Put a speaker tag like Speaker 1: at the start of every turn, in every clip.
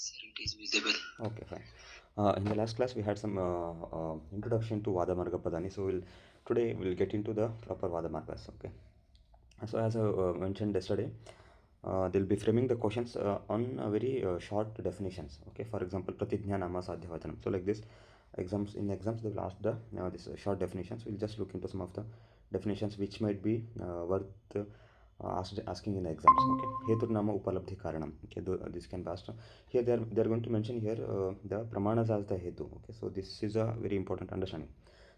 Speaker 1: Sir, it is visible.
Speaker 2: Okay, fine. In the last class, we had some introduction to Vadamarga Padani. So today we'll get into the proper Vadamargas. Okay. So as I mentioned yesterday, they'll be framing the questions on very short definitions. Okay. For example, Pratijna Nama Sadhyavatanam. So like this, exams they will ask the this short definitions. We'll just look into some of the definitions which might be worth asking in the exams. Okay. Heturnama Upalabdhi Karanam. Okay. This can be asked. Here they are going to mention here the pramanas as the hetu. Okay. So this is a very important understanding.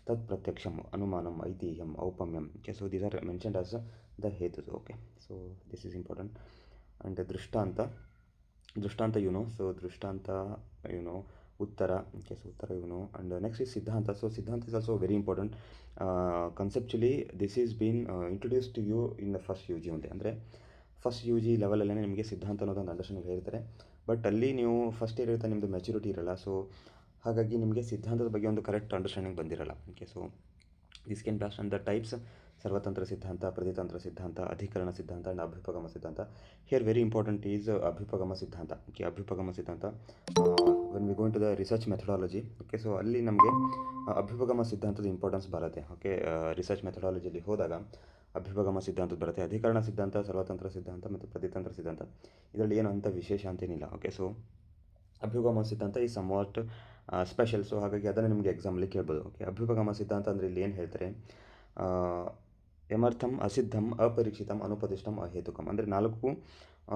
Speaker 2: Tat pratyaksham, anumanam, aitiham, aupamyam. Okay. So these are mentioned as the hetus. Okay. So this is important. And the drishtanta so drishtanta uttara. Okay. So uttara and next is siddhanta. So siddhanta is also very important. Conceptually this is been introduced to you in the first UG only. ಅಂದರೆ first U G ಲೆವೆಲಲ್ಲೇ ನಿಮಗೆ ಸಿದ್ಧಾಂತ ಅನ್ನೋದೊಂದು understanding ಹೇಳ್ತಾರೆ. But ಅಲ್ಲಿ ನೀವು first year ಇರುತ್ತೆ, ನಿಮ್ಮದು maturity ಇರಲ್ಲ. ಸೊ ಹಾಗಾಗಿ ನಿಮಗೆ ಸಿದ್ಧಾಂತದ ಬಗ್ಗೆ ಒಂದು ಕರೆಕ್ಟ್ ಅಂಡರ್ಸ್ಟ್ಯಾಂಡಿಂಗ್ ಬಂದಿರಲ್ಲ. Okay. So this can blast and the types: ಸರ್ವತಂತ್ರ ಸಿದ್ಧಾಂತ, ಪ್ರತಿತಂತ್ರ ಸಿದ್ಧಾಂತ, ಅಧಿಕರಣ ಸಿದ್ಧಾಂತ ಆ್ಯಂಡ್ ಅಭ್ಯುಪಗಮ ಸಿದ್ಧಾಂತ. ಹಿಯರ್ ವೆರಿ ಇಂಪಾರ್ಟೆಂಟ್ ಈಸ್ ಅಭ್ಯುಪಗಮ ಸಿದ್ಧಾಂತ. ಓಕೆ. ಅಭ್ಯುಪಗಮ ಸಿದ್ಧಾಂತ when we going to the research methodology. Okay. So ಅಲ್ಲಿ ನಮಗೆ ಅಭ್ಯುಪಗಮ ಸಿದ್ಧಾಂತದ ಇಂಪಾರ್ಟೆನ್ಸ್ ಬರುತ್ತೆ. ಓಕೆ. ರಿಸರ್ಚ್ ಮೆಥಡಾಲಜಿಯಲ್ಲಿ ಹೋದಾಗ ಅಭ್ಯುಪಗಮ ಸಿದ್ಧಾಂತದ ಬರುತ್ತೆ. ಅಧಿಕರಣ ಸಿದ್ಧಾಂತ, ಸರ್ವತಂತ್ರ ಸಿದ್ಧಾಂತ ಮತ್ತು ಪ್ರತಿತಂತ್ರ ಸಿದ್ಧಾಂತ ಇದರಲ್ಲಿ ಏನು ಅಂತ ವಿಶೇಷ ಅಂತೇನಿಲ್ಲ. ಓಕೆ. ಸೊ ಅಭ್ಯುಪಗಮ ಸಿದ್ಧಾಂತ ಈ ಸಮ್ ವಾಟ್ ಸ್ಪೆಷಲ್. ಸೊ ಹಾಗಾಗಿ ಅದನ್ನು ನಿಮಗೆ ಎಕ್ಸಾಮಲ್ಲಿ ಕೇಳ್ಬೋದು. ಓಕೆ. ಅಭ್ಯುಪಗಮ ಸಿದ್ಧಾಂತ ಅಂದರೆ ಇಲ್ಲಿ ಏನು ಹೇಳ್ತಾರೆ, ಯಮರ್ಥಂ, ಅಸಿದ್ಧಂ, ಅಪರೀಕ್ಷಿತಂ, ಅನುಪದಿಷ್ಟಂ, ಅಹೇತುಕಂ. ಅಂದರೆ 4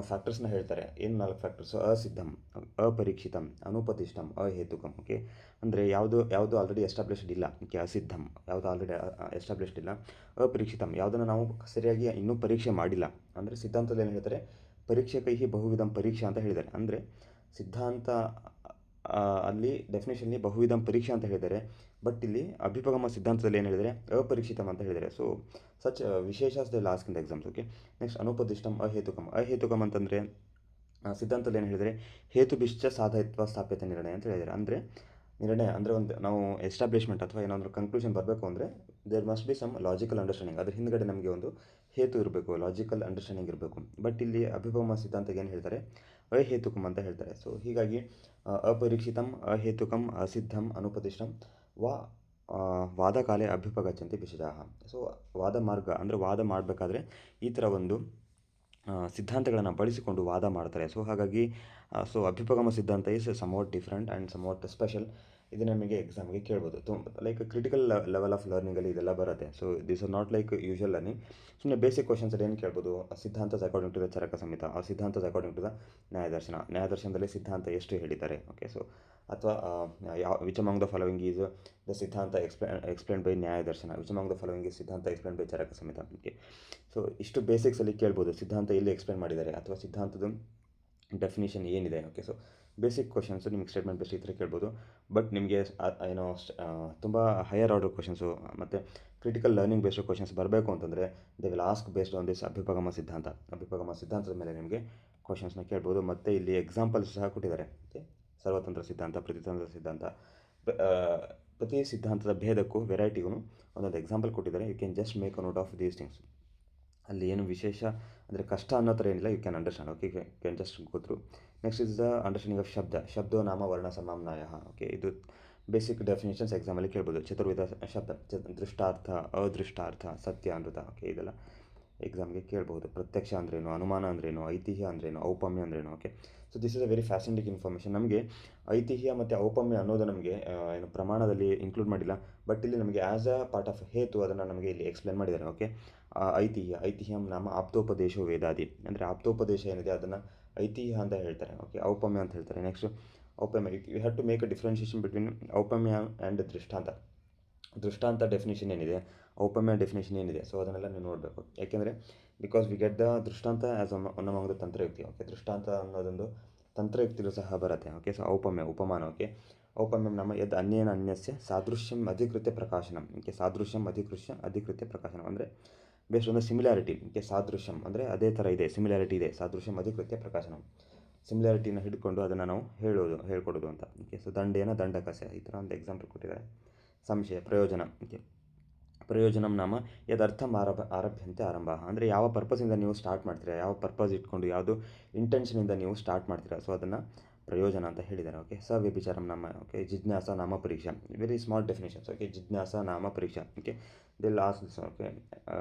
Speaker 2: ಫ್ಯಾಕ್ಟರ್ಸ್ನ ಹೇಳ್ತಾರೆ. ಏನು 4 ಫ್ಯಾಕ್ಟರ್ಸು? ಅಸಿದ್ಧಂ, ಅಪರೀಕ್ಷಿತಂ, ಅನುಪದಿಷ್ಟಂ, ಅಹೇತುಕಂ. ಓಕೆ. ಅಂದರೆ ಯಾವುದು ಆಲ್ರೆಡಿ ಎಸ್ಟಾಬ್ಲಿಷ್ಡ್ ಇಲ್ಲ. ಓಕೆ. ಅಸಿದ್ಧಂ ಯಾವುದು ಆಲ್ರೆಡಿ ಎಸ್ಟಾಬ್ಲಿಷ್ಡ್ ಇಲ್ಲ. ಅಪರೀಕ್ಷಿತಂ ಯಾವುದನ್ನು ನಾವು ಸರಿಯಾಗಿ ಇನ್ನೂ ಪರೀಕ್ಷೆ ಮಾಡಿಲ್ಲ. ಅಂದರೆ ಸಿದ್ಧಾಂತದಲ್ಲಿ ಏನು ಹೇಳ್ತಾರೆ, ಪರೀಕ್ಷಕೈ ಬಹುವಿಧಂ ಪರೀಕ್ಷಾ ಅಂತ ಹೇಳಿದ್ದಾರೆ. ಅಂದರೆ ಸಿದ್ಧಾಂತ ಅಲ್ಲಿ ಡೆಫಿನೇಷನ್ಲಿ ಬಹುವಿಧಂ ಪರೀಕ್ಷೆ ಅಂತ ಹೇಳಿದ್ದಾರೆ. ಬಟ್ ಇಲ್ಲಿ ಅಭ್ಯುಪಗಮ ಸಿದ್ಧಾಂತದಲ್ಲಿ ಏನು ಹೇಳಿದರೆ, ಅಪರೀಕ್ಷಿತಂ ಅಂತ ಹೇಳಿದ್ದಾರೆ. ಸೊ ಸಚ್ ವಿಶೇಷಾಸ್ they last in the exams. Okay. Next ಅನುಪದಿಷ್ಟಂ, ಅಹೇತುಕಂ. ಅಹೇತುಕಂ ಅಂತಂದರೆ ಸಿದ್ಧಾಂತದಲ್ಲಿ ಏನು ಹೇಳಿದರೆ, ಹೇತುಭಿಶ್ಚ ಸಾಧಯಿತ್ವ ಸ್ಥಾಪ್ಯತೆ ನಿರ್ಣಯ ಅಂತ ಹೇಳಿದ್ದಾರೆ. ಅಂದರೆ ನಿರ್ಣಯ ಅಂದರೆ ಒಂದು ನಾವು ಎಸ್ಟಾಬ್ಲಿಷ್ಮೆಂಟ್ ಅಥವಾ ಏನಾದರೂ ಕನ್ಕ್ಲೂಷನ್ ಬರಬೇಕು ಅಂದರೆ there must be some logical understanding. ಅದ್ರ ಹಿಂದ್ಗಡೆ ನಮಗೆ ಒಂದು ಹೇತು ಇರಬೇಕು, ಲಾಜಿಕಲ್ ಅಂಡರ್ಸ್ಟ್ಯಾಂಡಿಂಗ್ ಇರಬೇಕು. ಬಟ್ ಇಲ್ಲಿ ಅಭ್ಯುಪಗಮ ಸಿದ್ಧಾಂತಕ್ಕೆ ಏನು ಹೇಳ್ತಾರೆ, ಅಹೇತುಕಂ ಅಂತ ಹೇಳ್ತಾರೆ. ಸೊ ಹೀಗಾಗಿ ಅಪರೀಕ್ಷಿತಂ, ಅಹೇತುಕಂ, ಅಸಿದ್ಧಂ, ಅನುಪದಿಷ್ಟಂ ವಾ ವಾದಕಾಲೆ ಅಭ್ಯುಪಗಚ್ಚಂತಿ ವಿಷಯಾಹ. ಸೊ ವಾದ ಮಾರ್ಗ ಅಂದರೆ ವಾದ ಮಾಡಬೇಕಾದ್ರೆ ಈ ಥರ ಒಂದು ಸಿದ್ಧಾಂತಗಳನ್ನು ಬಳಸಿಕೊಂಡು ವಾದ ಮಾಡ್ತಾರೆ. ಸೊ ಹಾಗಾಗಿ ಅಭ್ಯುಪಗಮ ಸಿದ್ಧಾಂತ is somewhat different and somewhat special. ಇದು ನಮಗೆ ಎಕ್ಸಾಮ್ಗೆ ಕೇಳ್ಬೋದು. ಲೈಕ್ ಕ್ರಿಟಿಕಲ್ ಲೆವೆಲ್ ಆಫ್ ಲರ್ನಿಂಗಲ್ಲಿ ಇದೆಲ್ಲ ಬರುತ್ತೆ. So this are not like usual learning. ಸುಮ್ಮನೆ ಬೇಸಿಕ್ ಕ್ವಶನ್ಸಲ್ಲಿ ಏನು ಕೇಳ್ಬೋದು, ಸಿದ್ಧಾಂತ according to the Charaka Samhita, ಆ ಸಿದ್ಧಾಂತ ಅಕಾರ್ಡಿಂಗ್ ಟು ದ ನ್ಯಾಯದರ್ಶನದಲ್ಲಿ ಸಿದ್ಧಾಂತ ಎಷ್ಟು ಹೇಳಿದ್ದಾರೆ. ಓಕೆ. ಸೊ ಅಥವಾ which among the following is the ಸಿದ್ಧಾಂತ ಎಕ್ಸ್ಪ್ಲೇನ್ ಬೈ ನ್ಯಾಯದರ್ಶನ, which among the following is ಸಿದ್ಧಾಂತ explain by Charaka Samhita. Okay. So ಇಷ್ಟು ಬೇಸಿಕ್ಸಲ್ಲಿ ಕೇಳ್ಬೋದು, ಸಿದ್ಧಾಂತ ಎಲ್ಲಿ ಎಕ್ಸ್ಪ್ಲೇನ್ ಮಾಡಿದ್ದಾರೆ ಅಥವಾ ಸಿದ್ಧಾಂತದ ಡೆಫಿನಿಷನ್ ಏನಿದೆ. ಓಕೆ. ಸೊ ಬೇಸಿಕ್ ಕ್ವಶನ್ಸು ನಿಮ್ಗೆ ಸ್ಟೇಟ್ಮೆಂಟ್ ಬೇಸ್ ಈ ಥರ ಕೇಳ್ಬೋದು. ಬಟ್ ನಿಮಗೆ ಏನೋ ತುಂಬ ಹೈಯರ್ ಆರ್ಡರ್ ಕ್ವಶನ್ಸು ಮತ್ತು ಕ್ರಿಟಿಕಲ್ ಲರ್ನಿಂಗ್ ಬೇಸ್ಡ್ ಕ್ವಶನ್ಸ್ ಬರಬೇಕು ಅಂತಂದರೆ they will ask based on this ಅಭ್ಯುಪಗಮ ಸಿದ್ಧಾಂತ. ಅಭ್ಯುಪಗಮ ಸಿದ್ಧಾಂತದ ಮೇಲೆ ನಿಮಗೆ ಕ್ವಶನ್ಸ್ನ ಕೇಳ್ಬೋದು. ಮತ್ತು ಇಲ್ಲಿ ಎಕ್ಸಾಂಪಲ್ಸ್ ಸಹ ಕೊಟ್ಟಿದ್ದಾರೆ. ಓಕೆ. ಸರ್ವತಂತ್ರ ಸಿದ್ಧಾಂತ, ಪ್ರತಿತಂತ್ರ ಸಿದ್ಧಾಂತ, ಪ್ರತಿ ಸಿದ್ಧಾಂತದ ಭೇದಕ್ಕೂ ವೆರೈಟಿಗೂ ಒಂದೊಂದು ಎಕ್ಸಾಂಪಲ್ ಕೊಟ್ಟಿದ್ದಾರೆ. You can just make a note of these things. ಅಲ್ಲಿ ಏನು ವಿಶೇಷ ಅಂದರೆ ಕಷ್ಟ ಅನ್ನೋ ಥರ ಏನಿಲ್ಲ. You can understand. Okay. Can just go through. Next is the understanding of ಶಬ್ದೋ ನಾಮ ವರ್ಣ ಸಮಾಮ್ನಾಯ. ಓಕೆ. ಇದು ಬೇಸಿಕ್ ಡೆಫಿನೇಷನ್ಸ್ ಎಕ್ಸಾಮಲ್ಲಿ ಕೇಳ್ಬೋದು. ಚತುರ್ವಿಧ ಶಬ್ದ, ದೃಷ್ಟಾರ್ಥ, ಅದೃಷ್ಟಾರ್ಥ, ಸತ್ಯ, ಅನೃತ. ಓಕೆ. ಇದೆಲ್ಲ ಎಕ್ಸಾಮ್ಗೆ ಕೇಳ್ಬೋದು. ಪ್ರತ್ಯಕ್ಷ ಅಂದ್ರೇನು, ಅನುಮಾನ ಅಂದ್ರೇನು, ಐತಿಹ್ಯ ಅಂದ್ರೇನು, ಔಪಮ್ಯ ಅಂದ್ರೇನು. Okay. So this is a very fascinating information. ನಮಗೆ ಐತಿಹ್ಯ ಮತ್ತು ಔಪಮ್ಯ ಅನ್ನೋದು ನಮಗೆ ಏನು ಪ್ರಮಾಣದಲ್ಲಿ ಇನ್ಕ್ಲೂಡ್ ಮಾಡಿಲ್ಲ. ಬಟ್ ಇಲ್ಲಿ ನಮಗೆ ಆ್ಯಸ್ ಅ ಪಾರ್ಟ್ ಆಫ್ ಹೇತು ಅದನ್ನು ನಮಗೆ ಇಲ್ಲಿ ಎಕ್ಸ್ಪ್ಲೇನ್ ಮಾಡಿದ್ದಾರೆ. ಓಕೆ. ಐತಿಹ್ಯಂ ನಾಮ ಆಪ್ತೋಪದೇಶೋ ವೇದಾದಿ. ಅಂದರೆ ಆಪ್ತೋಪದೇಶ ಏನಿದೆ ಅದನ್ನು ಐತಿಹ್ಯ ಅಂತ ಹೇಳ್ತಾರೆ. ಓಕೆ. ಔಪಮ್ಯ ಅಂತ ಹೇಳ್ತಾರೆ. ನೆಕ್ಸ್ಟ್ ಔಪಮ್ಯ, you have to make a differentiation between ಔಪಮ್ಯ ಆ್ಯಂಡ್ ದೃಷ್ಟಾಂತ. ದೃಷ್ಟಾಂತ ಡೆಫಿನೇಷನ್ ಏನಿದೆ, ಔಪಮ್ಯ ಡೆಫಿನೇಷನ್ ಏನಿದೆ, ಸೊ ಅದನ್ನೆಲ್ಲ ನೀವು ನೋಡಬೇಕು. ಯಾಕೆಂದರೆ ಬಿಕಾಸ್ ವಿ ಗೆಟ್ ದ ದೃಷ್ಟಾಂತ ಆ್ಯಸ್ ಒನ್ ಅಮಾಂಗ್ ದ ತಂತ್ರಯುಕ್ತಿ. ಓಕೆ. ದೃಷ್ಟಾಂತ ಅನ್ನೋದೊಂದು ತಂತ್ರಯುಕ್ತಿಲೂ ಸಹ ಬರುತ್ತೆ. ಓಕೆ. ಸೊ ಔಪಮ್ಯ, ಉಪಮಾನ. ಓಕೆ. ಔಪಮ್ಯಂ ನಾಮ ಯದ್ ಅನ್ಯೇನ ಅನ್ಯಸ್ಯ ಸಾದೃಶ್ಯಂ ಅಧಿಕೃತ್ಯ ಪ್ರಕಾಶನಂ. ಓಕೆ. ಸಾದೃಶ್ಯಂ ಅಧಿಕೃತ್ಯ ಪ್ರಕಾಶನಂ ಅಂದರೆ based on the similarity. Okay. ಸಾದೃಶ್ಯಂ ಅಂದರೆ ಅದೇ ಥರ ಇದೆ, ಸಿಮಿಲಾರಿಟಿ ಇದೆ. ಸಾದೃಶ್ಯಂ ಅಧಿಕೃತ್ಯ ಪ್ರಕಾಶನಂ, ಸಿಮಿಲಾರಿಟಿನ ಹಿಡ್ಕೊಂಡು ಅದನ್ನು ನಾವು ಹೇಳ್ಕೊಡೋದು ಅಂತ. ಓಕೆ. ಸೊ ದಂಡೇನ ದಂಡಕಸ್ಯ, ಈ ಥರ ಒಂದು ಎಕ್ಸಾಂಪಲ್ ಕೊಟ್ಟಿದ್ದಾರೆ. ಸಂಶಯ, ಪ್ರಯೋಜನ. ಓಕೆ. ಪ್ರಯೋಜನಂ ನಾಮ ಯದರ್ಥಂ ಆರಭ್ಯಂತೆ ಆರಂಭ. ಅಂದರೆ ಯಾವ ಪರ್ಪಸಿಂದ ನೀವು ಸ್ಟಾರ್ಟ್ ಮಾಡ್ತೀರಾ, ಯಾವ ಪರ್ಪಸ್ ಇಟ್ಕೊಂಡು, ಯಾವುದು ಇಂಟೆನ್ಷನಿಂದ ನೀವು ಸ್ಟಾರ್ಟ್ ಮಾಡ್ತೀರಾ, ಸೊ ಅದನ್ನು ಪ್ರಯೋಜನ ಅಂತ ಹೇಳಿದ್ದಾರೆ. ಓಕೆ, ಸ ವ್ಯಭಿಚಾರಂ ನಾಮ. ಓಕೆ, ಜಿಜ್ಞಾಸ ನಾಮ ಪರೀಕ್ಷಾ. Very small definitions. ಓಕೆ, ಜಿಜ್ಞಾಸ ನಾಮ ಪರೀಕ್ಷಾ. Okay, they last this. Okay,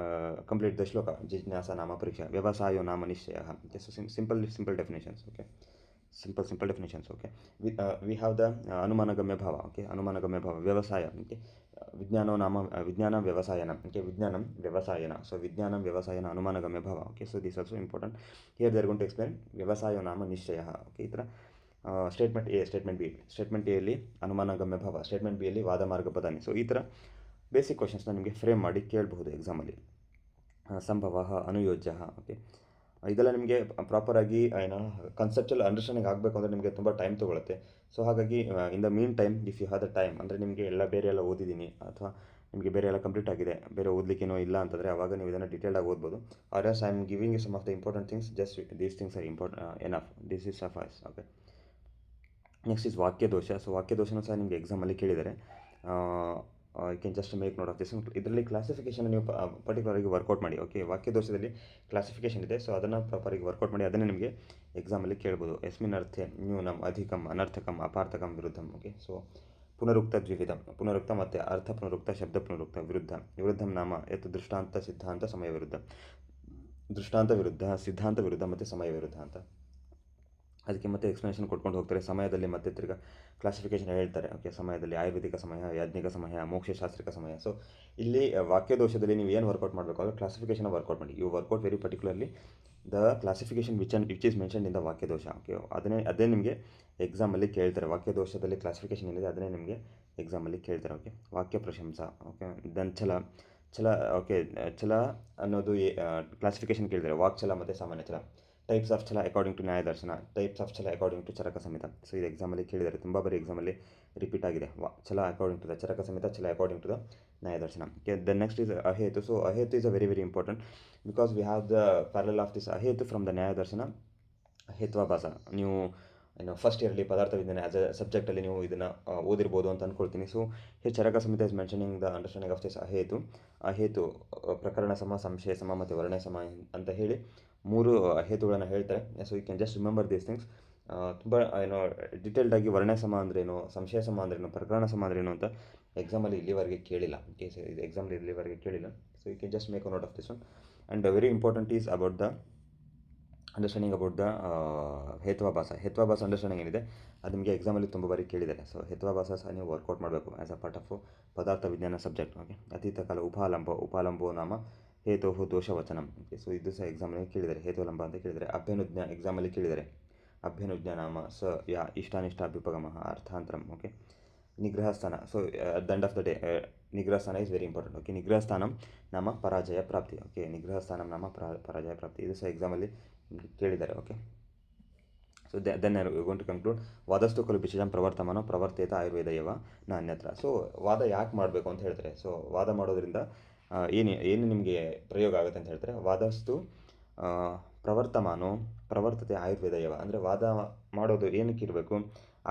Speaker 2: complete the ಶ್ಲೋಕ. ಜಿಜ್ಞಾಸ ನಾಮ ಪರೀಕ್ಷಾ, ವ್ಯವಸಾಯೋ ನಾಮ ನಿಶ್ಚಯ. Okay, so simple definitions. Okay, simple definitions. Okay, we have the ಅನುಮಾನಗಮ್ಯ ಭಾವ. ಓಕೆ, ಅನುಮಾನಗಮ್ಯ ಭಾವ, ವ್ಯವಸಾಯ. ಓಕೆ, ವಿಜ್ಞಾನೋ ನಾಮ ವಿಜ್ಞಾನ ವ್ಯವಸಾಯನ. ಓಕೆ, ವಿಜ್ಞಾನಂ ವ್ಯವಸಾಯನ. ಸೊ ವಿಜ್ಞಾನಂ ವ್ಯವಸಾಯನ ಅನುಮಾನಗಮ್ಯ ಭಾವ. Okay, so this also important. Here they are going to explain ವ್ಯವಸಾಯೋ ನಾಮ ನಿಶ್ಚಯ. ಓಕೆ, ಈ ಥರ statement A, statement B. Statement ಎಲ್ಲಿ ಅನುಮಾನಗಮ್ಯ ಭಾವ, ಸ್ಟೇಟ್ಮೆಂಟ್ ಬಿಯಲ್ಲಿ ವಾದ ಮಾರ್ಗ ಬದನೆ. ಸೊ ಈ ಥರ ಬೇಸಿಕ್ ಕ್ವಶನ್ಸ್ನ ನಿಮಗೆ ಫ್ರೇಮ್ ಮಾಡಿ ಕೇಳಬಹುದು ಎಕ್ಸಾಮಲ್ಲಿ. ಸಂಭವ, ಅನುಯೋಜ್ಯ. ಓಕೆ, ಇದೆಲ್ಲ ನಿಮಗೆ ಪ್ರಾಪರಾಗಿ ಏನೋ ಕನ್ಸೆಪ್ಚುವಲ್ ಅಂಡರ್ಸ್ಟ್ಯಾಂಡಿಂಗ್ ಆಗಬೇಕು ಅಂದರೆ ನಿಮಗೆ ತುಂಬ ಟೈಮ್ ತೊಗೊಳುತ್ತೆ. ಸೊ ಹಾಗಾಗಿ in the mean time if you have the time, ಅಂದರೆ ನಿಮಗೆ ಎಲ್ಲ ಬೇರೆ ಎಲ್ಲ ಓದಿದ್ದೀನಿ ಅಥವಾ ನಿಮಗೆ ಬೇರೆ ಎಲ್ಲ ಕಂಪ್ಲೀಟ್ ಆಗಿದೆ, ಬೇರೆ ಓದಲಿಕ್ಕೇನೋ ಇಲ್ಲ ಅಂತಂದರೆ ಆವಾಗ ನೀವು ಇದನ್ನು ಡೀಟೇಲ್ಡಾಗಿ ಓದ್ಬೋದು. Or as I am giving you some of the important things, just these things are important enough, this is suffice. Okay, next is ವಾಕ್ಯದೋಷ. ಸೊ ವಾಕ್ಯದೋಷನೂ ಸಹ ನಿಮಗೆ ಎಕ್ಸಾಮಲ್ಲಿ ಕೇಳಿದ್ದಾರೆ. You can just make note of this. ಇದರಲ್ಲಿ classification ನೀವು ಪರ್ಟಿಕ್ಯುಲರಾಗಿ work out ಮಾಡಿ. ಓಕೆ, ವಾಕ್ಯದೋಷದಲ್ಲಿ ಕ್ಲಾಸಿಫಿಕೇಷನ್ ಇದೆ, ಸೊ ಅದನ್ನು ಪ್ರಾಪರಾಗಿ ವರ್ಕೌಟ್ ಮಾಡಿ, ಅದನ್ನೇ ನಿಮಗೆ ಎಕ್ಸಾಮಲ್ಲಿ ಕೇಳ್ಬೋದು. ಯಸ್ಮಿನ್ ಅರ್ಥೆ ನ್ಯೂನಂ ಅಧಿಕಂ ಅನರ್ಥಕಂ ಅಪಾರ್ಥಕಂ ವಿರುದ್ಧಂ. ಓಕೆ, ಸೊ ಪುನರುಕ್ತ ದ್ವಿವಿಧಂ, ಪುನರುಕ್ತ ಮತ್ತು ಅರ್ಥ ಪುನರುಕ್ತ, ಶಬ್ದ ಪುನರುಕ್ತ, ವಿರುದ್ಧ. ವಿರುದ್ಧಂ ನಾಮ ಯತ್ ದೃಷ್ಟಾಂತ ಸಿದ್ಧಾಂತ ಸಮಯ ವಿರುದ್ಧ. ದೃಷ್ಟಾಂತ ವಿರುದ್ಧ, ಸಿದ್ಧಾಂತ ವಿರುದ್ಧ ಮತ್ತು ಸಮಯ ವಿರುದ್ಧ ಅಂತ ಅದಕ್ಕೆ ಮತ್ತೆ ಎಕ್ಸ್ಪ್ಲನೇಷನ್ ಕೊಟ್ಕೊಂಡು ಹೋಗ್ತಾರೆ. ಸಮಯದಲ್ಲಿ ಮತ್ತೆ ತಿರ್ಗಾ ಕ್ಲಾಸಿಫಿಕೇಷನ್ ಹೇಳ್ತಾರೆ. ಓಕೆ, ಸಮಯದಲ್ಲಿ ಆಯುರ್ವೇದಿಕ ಸಮಯ, ಯಾಜ್ಞಿಕ ಸಮಯ, ಮೋಕ್ಷಶಾಸ್ತ್ರಿಕ ಸಮಯ. ಸೊ ಇಲ್ಲಿ ವಾಕ್ಯದೋಷದಲ್ಲಿ ನೀವು ಏನು ವರ್ಕೌಟ್ ಮಾಡಬೇಕು ಅಂದರೆ ಕ್ಲಾಸಿಫಿಕೇಷನ್ ವರ್ಕೌಟ್ ಮಾಡಿ. You work out very particularly the classification which is mention in the ವಾಕ್ಯದೋಷ. ಓಕೆ, ಅದೇ ನಿಮಗೆ ಎಕ್ಸಾಮಲ್ಲಿ ಕೇಳ್ತಾರೆ. ವಾಕ್ಯದೋಷದಲ್ಲಿ ಕ್ಲಾಸಿಫಿಕೇಷನ್ ಏನಿದೆ ಅದನ್ನೇ ನಿಮಗೆ ಎಕ್ಸಾಮಲ್ಲಿ ಕೇಳ್ತಾರೆ. ಓಕೆ, ವಾಕ್ಯ ಪ್ರಶಂಸ. ಓಕೆ, ದೆನ್ ಛಲ. ಓಕೆ, ಛಲ ಅನ್ನೋದು ಕ್ಲಾಸಿಫಿಕೇಷನ್ ಕೇಳಿದ್ದಾರೆ. ವಾಕ್ಛಲ ಮತ್ತು ಸಾಮಾನ್ಯ ಛಲ. ಟೈಪ್ಸ್ ಆಫ್ ಛಲ ಅಕಾರ್ಡಿಂಗ್ ಟು ನ್ಯಾಯ ದರ್ಶನ, ಟೈಪ್ಸ್ ಆಫ್ ಛಲ ಅಕಾರ್ಡಿಂಗ್ ಟು ಚರಕ ಸಮೇತ. ಸೊ ಇದು ಎಕ್ಸಾಮಲ್ಲಿ ಕೇಳಿದ್ದಾರೆ, ತುಂಬ ಬಾರಿ ಎಕ್ಸಾಮಲ್ಲಿ ರಿಪೀಟ್ ಆಗಿದೆ. ಛಲ ಅಕಾರ್ಡಿಂಗ್ ಟು ದ ಚರಕ ಸಮೇತ, ಛಲ ಅಕಾರ್ಡಿಂಗ್ ಟು ದ ನ್ಯಾಯ ದರ್ಶನ. ಓಕೆ, ದ ನೆಕ್ಸ್ಟ್ ಇಸ್ ಅಹೇತು. ಸೊ ಅಹೇತು is a very important because we have the parallel of this ಅಹೇತು ಫ್ರಮ್ ದ ನ್ಯಾಯ ದರ್ಶನ. ಹೇತ್ವಾಭಾಸ ನೀವು ಫಸ್ಟ್ ಇಯರ್ಲಿ ಪದಾರ್ಥ ವಿಜ್ಞಾನ ಆ್ಯಸ್ ಅ ಸಬ್ಜೆಕ್ಟಲ್ಲಿ ನೀವು ಇದನ್ನು ಓದಿರ್ಬೋದು ಅಂತ ಅಂದ್ಕೊಳ್ತೀನಿ. ಸೊ ಹೇ ಚರಕ ಸಮೇತ is mentioning the understanding of this ಅಹೇತು. ಅಹೇತು ಪ್ರಕರಣ ಸಮ, ಸಂಶಯ ಸಮ ಮತ್ತು ವರ್ಣಯ ಸಮ ಅಂತ ಹೇಳಿ 3 ಹೇತುಗಳನ್ನು ಹೇಳ್ತಾರೆ. So you can just remember these things. ತುಂಬ ಡೀಟೇಲ್ಡಾಗಿ ವರ್ಣಯ ಸಮ ಅಂದ್ರೇನು, ಸಂಶಯ ಸಮ ಅಂದ್ರೇನು, ಪ್ರಕರಣ ಸಮ ಅಂದ್ರೇನು ಅಂತ ಎಕ್ಸಾಮಲ್ಲಿ ಇಲ್ಲಿವರೆಗೆ ಕೇಳಿಲ್ಲ. ಇದು ಎಕ್ಸಾಮಲ್ಲಿ ಇಲ್ಲಿವರೆಗೆ ಕೇಳಿಲ್ಲ. So you can just make a note of this one. And very important is about the understanding about the ಹೇತ್ವಾಭಾಸ. ಹೇತ್ವಾಭಾಸ ಅಂಡರ್ಸ್ಟ್ಯಾಂಡಿಂಗ್ ಏನಿದೆ ಅದು ನಿಮಗೆ ಎಕ್ಸಾಮಲ್ಲಿ ತುಂಬ ಬಾರಿ ಕೇಳಿದ್ದಾರೆ. ಸೊ ಹೇತ್ವಾಭಾಸ ಸಹ ನೀವು ವರ್ಕೌಟ್ ಮಾಡಬೇಕು ಆ್ಯಸ್ ಅ ಪಾರ್ಟ್ ಆಫ್ ಪದಾರ್ಥ ವಿಜ್ಞಾನ ಸಬ್ಜೆಕ್ಟ್. ಓಕೆ, ಅತೀತ ಕಾಲ ಉಪಾಲಂಬೋ ನಾಮ ಹೇತೋ ದೋಷವಚನಂ. ಓಕೆ, ಸೊ ಇದು ಸಹ ಎಕ್ಸಾಮಲ್ಲಿ ಕೇಳಿದ್ದಾರೆ. ಹೇತೋಲಂಬ ಅಂತ ಕೇಳಿದ್ದಾರೆ. ಅಭ್ಯನುಜ್ಞಾ ಎಕ್ಸಾಮಲ್ಲಿ ಕೇಳಿದ್ದಾರೆ. ಅಭ್ಯನುಜ್ಞಾ ನಾಮ ಸ ಯಾ ಇಷ್ಟಾನಿಷ್ಟಾಭ್ಯುಪಗಮ ಅರ್ಥಾಂತರಂ. ಓಕೆ, ನಿಗ್ರಹ ಸ್ಥಾನ. So at the end of the day ನಿಗ್ರಹ ಸ್ಥಾನ ಇಸ್ ವೆರಿ ಇಂಪಾರ್ಟೆಂಟ್. ಓಕೆ, ನಿಗ್ರಹ ಸ್ಥಾನಂ ನಾಮ ಪರಾಜಯ ಪ್ರಾಪ್ತಿ. ಓಕೆ, ನಿಗ್ರಹ ಸ್ಥಾನಂ ನಾಮ ಪರಾಜಯ ಪ್ರಾಪ್ತಿ, ಇದು ಸಹ ಎಕ್ಸಾಮಲ್ಲಿ ಕೇಳಿದ್ದಾರೆ. Okay, so then you going to conclude. ವಾದಸ್ತು ಖಲು ಭಿಷಜಂ ಪ್ರವರ್ತಮಾನೋ ಪ್ರವರ್ತೇತ ಆಯುರ್ವೇದಯವ ನ ಅನ್ಯತ್ರ. ಸೊ ವಾದ ಯಾಕೆ ಮಾಡಬೇಕು ಅಂತ ಹೇಳ್ತಾರೆ. ಸೊ ವಾದ ಮಾಡೋದ್ರಿಂದ ಏನು ನಿಮಗೆ ಪ್ರಯೋಗ ಆಗುತ್ತೆ ಅಂತ ಹೇಳ್ತಾರೆ. ವಾದಸ್ತು ಪ್ರವರ್ತಮಾನೋ ಪ್ರವರ್ತತೆ ಆಯುರ್ವೇದಯವ, ಅಂದರೆ ವಾದ ಮಾಡೋದು ಏನಕ್ಕೆ ಇರಬೇಕು,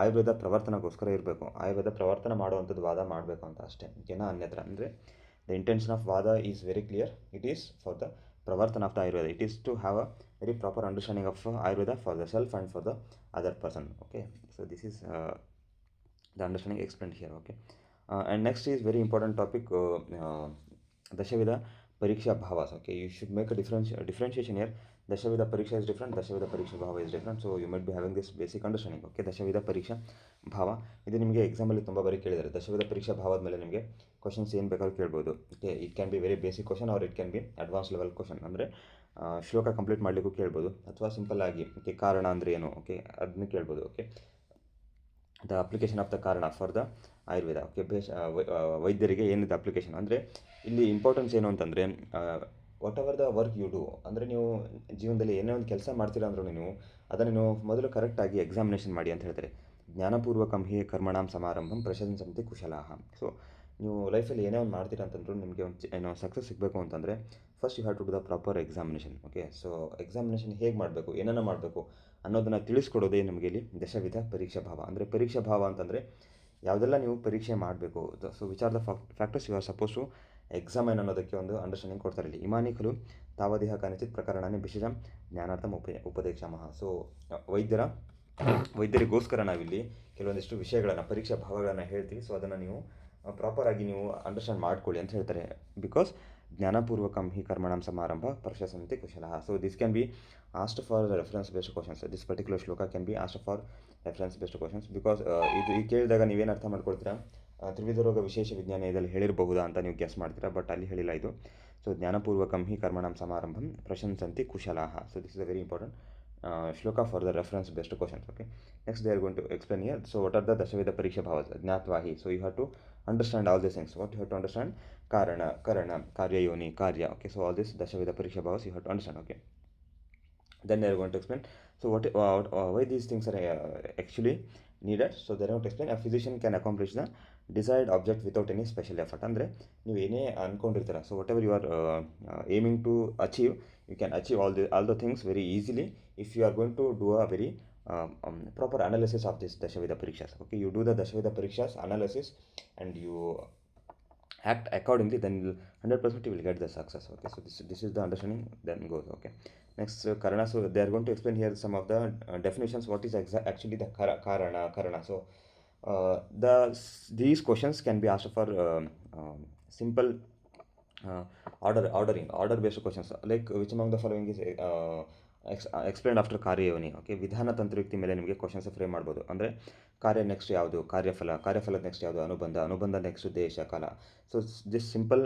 Speaker 2: ಆಯುರ್ವೇದ ಪ್ರವರ್ತನಗೋಸ್ಕರ ಇರಬೇಕು. ಆಯುರ್ವೇದ ಪ್ರವರ್ತನ ಮಾಡುವಂಥದ್ದು ವಾದ ಮಾಡಬೇಕು ಅಂತ ಅಷ್ಟೇ. ಓಕೆನಾ, ಅನ್ಯತ್ರ ಅಂದರೆ ದ ಇಂಟೆನ್ಷನ್ ಆಫ್ ವಾದ is very clear. It is for the ಪ್ರವರ್ತನ of the Ayurveda. It is to have a very proper understanding of Ayurveda for the self and for the other person. Okay, so this is the understanding explained here. Okay, and next is very important topic, ದಶವಿಧ ಪರೀಕ್ಷಾ ಭಾವಾಸ್. Okay, you should make a differentiation here. ದಶವಿಧ ಪರೀಕ್ಷಾ is different, ದಶವಿಧ ಪರೀಕ್ಷಾ ಭಾವ is different. So you might be having this basic understanding. Okay, ದಶವಿಧ ಪರೀಕ್ಷಾ ಭಾವ ಇದು ನಿಮಗೆ ಎಕ್ಸಾಮಲ್ಲಿ ತುಂಬ ಬಾರಿ ಕೇಳಿದ್ದಾರೆ. ದಶವಿಧ ಪರೀಕ್ಷಾ ಭಾವದ ಮೇಲೆ ನಿಮಗೆ ಕ್ವಶನ್ಸ್ ಏನು ಬೇಕಾದ್ರೂ ಕೇಳ್ಬೋದು. Okay, it can be very basic question or it can be advance level question. ಅಂದರೆ ಶ್ಲೋಕ ಕಂಪ್ಲೀಟ್ ಮಾಡಲಿಕ್ಕೂ ಕೇಳ್ಬೋದು, ಅಥವಾ ಸಿಂಪಲ್ ಆಗಿ ಓಕೆ ಕಾರಣ ಅಂದರೆ ಏನು, ಓಕೆ ಅದನ್ನ ಕೇಳ್ಬೋದು. Okay, the application of the ಕಾರಣ ಫಾರ್ ದ ಆಯುರ್ವೇದ. ಓಕೆ, ವೈದ್ಯರಿಗೆ ಏನಿದೆ ಅಪ್ಲಿಕೇಶನ್ ಅಂದರೆ ಇಲ್ಲಿ ಇಂಪಾರ್ಟೆನ್ಸ್ ಏನು ಅಂತಂದರೆ whatever the work you do, ಅಂದರೆ ನೀವು ಜೀವನದಲ್ಲಿ ಏನೇ ಒಂದು ಕೆಲಸ ಮಾಡ್ತೀರಾ ಅಂದ್ರೂ ನೀವು ಅದನ್ನು ನೀವು ಮೊದಲು ಕರೆಕ್ಟಾಗಿ ಎಕ್ಸಾಮಿನೇಷನ್ ಮಾಡಿ ಅಂತ ಹೇಳ್ತಾರೆ. ಜ್ಞಾನಪೂರ್ವಕಂ ಹಿ ಕರ್ಮಣಾಂ ಸಮಾರಂಭಂ ಪ್ರಶಂಸಂತೆ ಕುಶಲಾಹ. ಸೊ ನೀವು ಲೈಫಲ್ಲಿ ಏನೇ ಒಂದು ಮಾಡ್ತೀರಾ ಅಂತಂದ್ರೂ ನಿಮಗೆ ಒಂದು ಸಕ್ಸಸ್ ಸಿಗಬೇಕು ಅಂತಂದರೆ first you have to do the proper examination. Okay, so examination ಹೇಗೆ ಮಾಡಬೇಕು, ಏನನ್ನು ಮಾಡಬೇಕು ಅನ್ನೋದನ್ನು ತಿಳಿಸ್ಕೊಡೋದೇ ನಿಮಗೆ ಇಲ್ಲಿ ದಶವಿಧ ಪರೀಕ್ಷಾ ಭಾವ. ಅಂದರೆ ಪರೀಕ್ಷಾ ಭಾವ ಅಂತಂದರೆ ಯಾವುದೆಲ್ಲ ನೀವು ಪರೀಕ್ಷೆ ಮಾಡಬೇಕು. So which are the factors you are suppose to examine ಅನ್ನೋದಕ್ಕೆ ಒಂದು ಅಂಡರ್ಸ್ಟ್ಯಾಂಡಿಂಗ್ ಕೊಡ್ತಾರೆ ಇಲ್ಲಿ. ಇಮಾನಿ ಖಲು ತಾವದೇಹ ಕಾನಿಚಿತ್ ಪ್ರಕರಣನೇ ಭಿಷಜಂ ಜ್ಞಾನಾರ್ಥಂ ಉಪದೇಕ್ಷಾಮಹ. ಸೊ ವೈದ್ಯರ ವೈದ್ಯರಿಗೋಸ್ಕರ ನಾವಿಲ್ಲಿ ಕೆಲವೊಂದಿಷ್ಟು ವಿಷಯಗಳನ್ನು ಪರೀಕ್ಷಾ ಭಾವಗಳನ್ನು ಹೇಳ್ತೀವಿ. ಸೊ ಅದನ್ನು ನೀವು ಪ್ರಾಪರಾಗಿ ನೀವು ಅಂಡರ್ಸ್ಟ್ಯಾಂಡ್ ಮಾಡ್ಕೊಳ್ಳಿ ಅಂತ ಹೇಳ್ತಾರೆ. ಬಿಕಾಸ್ ಜ್ಞಾನಪೂರ್ವಕಂ ಹಿ ಕರ್ಮಣಂ ಸಮಾರಂಭ ಪ್ರಶಂಸಂತೆ ಕುಶಲಃ. So this can be asked for reference based questions. This particular ಶ್ಲೋಕ can be asked for reference based questions. Because ಇದು ಈ ಕೇಳಿದಾಗ ನೀವೇನು ಅರ್ಥ ಮಾಡ್ಕೊಳ್ತೀರಾ, ತ್ರಿವಿಧ ರೋಗ ವಿಶೇಷ ವಿಜ್ಞಾನ ಇದರಲ್ಲಿ ಹೇಳಿರಬಹುದಾ ಅಂತ ನೀವು ಗೆಸ್ ಮಾಡ್ತೀರಾ, ಬಟ್ ಅಲ್ಲಿ ಹೇಳಿಲ್ಲ ಇದು. ಸೊ ಜ್ಞಾನಪೂರ್ವಕಂ ಹಿ ಕರ್ಮಣಂ ಸಮಾರಂಭಂ ಪ್ರಶಂಸಂತಿ ಕುಶಲಃ. So this is a very important shloka for the reference based questions. Okay, next they are going to explain here. So what are the Dashavida Pariksha Bhavas? Jnatvahi. So you have to understand all these things. What you have to understand? Karana, Karana, Karya Yoni, Karya. Okay, so all this Dashavida Pariksha Bhavas you have to understand. Okay, then they are going to explain. So why these things are actually needed? So they are going to explain. A physician can accomplish the desired object without any special effort. ಅಂದರೆ ನೀವು ಏನೇ ಅಂದ್ಕೊಂಡಿರ್ತೀರ, so whatever you are aiming to achieve, you can achieve all the things very easily if you are going to do a very proper analysis of this Dashavida Parikshas. Okay, you do the Dashavida Parikshas analysis and you act accordingly, then 100% you will get the success. Okay, so this is the understanding then goes. Okay, next karana. So they are going to explain here some of the definitions. What is actually the karana? So these questions can be asked for simple order based questions, like which among the following is explained after ಕಾರ್ಯಯೋನಿ. Okay, ವಿಧಾನ ತಂತ್ರಯುಕ್ತಿ ಮೇಲೆ ನಿಮಗೆ questions frame ಮಾಡ್ಬೋದು. ಅಂದರೆ ಕಾರ್ಯ next ಯಾವುದು, ಕಾರ್ಯಫಲದ next ಯಾವುದು, ಅನುಬಂಧ ನೆಕ್ಸ್ಟ್ ದೇಶ, ಕಾಲ. So this simple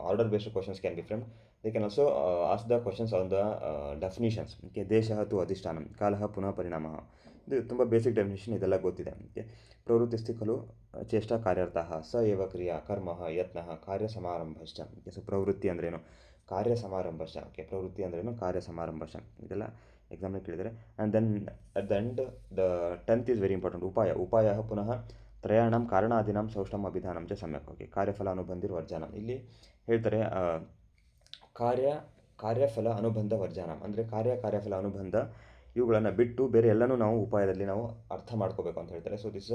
Speaker 2: order based questions can be framed. They can also ask the questions on the definitions. Okay, ದೇಶ ತು ಅಧಿಷ್ಠಾನಂ, ಕಾಲ ಪುನಃ ಪರಿಣಾಮ. ಇದು ತುಂಬ ಬೇಸಿಕ್ ಡೆಫಿನೇಷನ್, ಇದೆಲ್ಲ ಗೊತ್ತಿದೆ. ಓಕೆ, ಪ್ರವೃತ್ತಿಸ್ತಿ ಖಲು ಚೇಷ್ಟಾ ಕಾರ್ಯಾರ್ಥಃ ಸ ಏವ ಕ್ರಿಯಾ ಕರ್ಮ ಯತ್ನಃ ಕಾರ್ಯ ಸಮಾರಂಭಶ್ಚ. ಓಕೆ, ಸೊ ಪ್ರವೃತ್ತಿ ಅಂದ್ರೇನು, ಕಾರ್ಯ ಸಮಾರಂಭಶ. ಓಕೆ, ಪ್ರವೃತ್ತಿ ಅಂದ್ರೇನು, ಕಾರ್ಯ ಸಮಾರಂಭಶ. ಇದೆಲ್ಲ ಎಕ್ಸಾಮ್ನಲ್ಲಿ ಕೇಳಿದರೆ. And then at the end the 10th is very important. ಉಪಾಯ ಪುನಃ ತ್ರಯಾಣಂ ಕಾರಣಾದಿನಾಂ ಸೌಷ್ಟಂ ಅಭಿಧಾನಂ ಚ ಸಮ್ಯಕ್. ಓಕೆ, ಕಾರ್ಯಫಲ ಅನುಬಂಧಿರ್ ವರ್ಜಾನ. ಇಲ್ಲಿ ಹೇಳ್ತಾರೆ ಕಾರ್ಯಫಲ ಅನುಬಂಧ ವರ್ಜಾನ ಅಂದರೆ ಕಾರ್ಯಫಲ ಅನುಬಂಧ ಇವುಗಳನ್ನು ಬಿಟ್ಟು ಬೇರೆ ಎಲ್ಲನೂ ನಾವು ಉಪಾಯದಲ್ಲಿ ನಾವು ಅರ್ಥ ಮಾಡ್ಕೋಬೇಕು ಅಂತ ಹೇಳ್ತಾರೆ. So this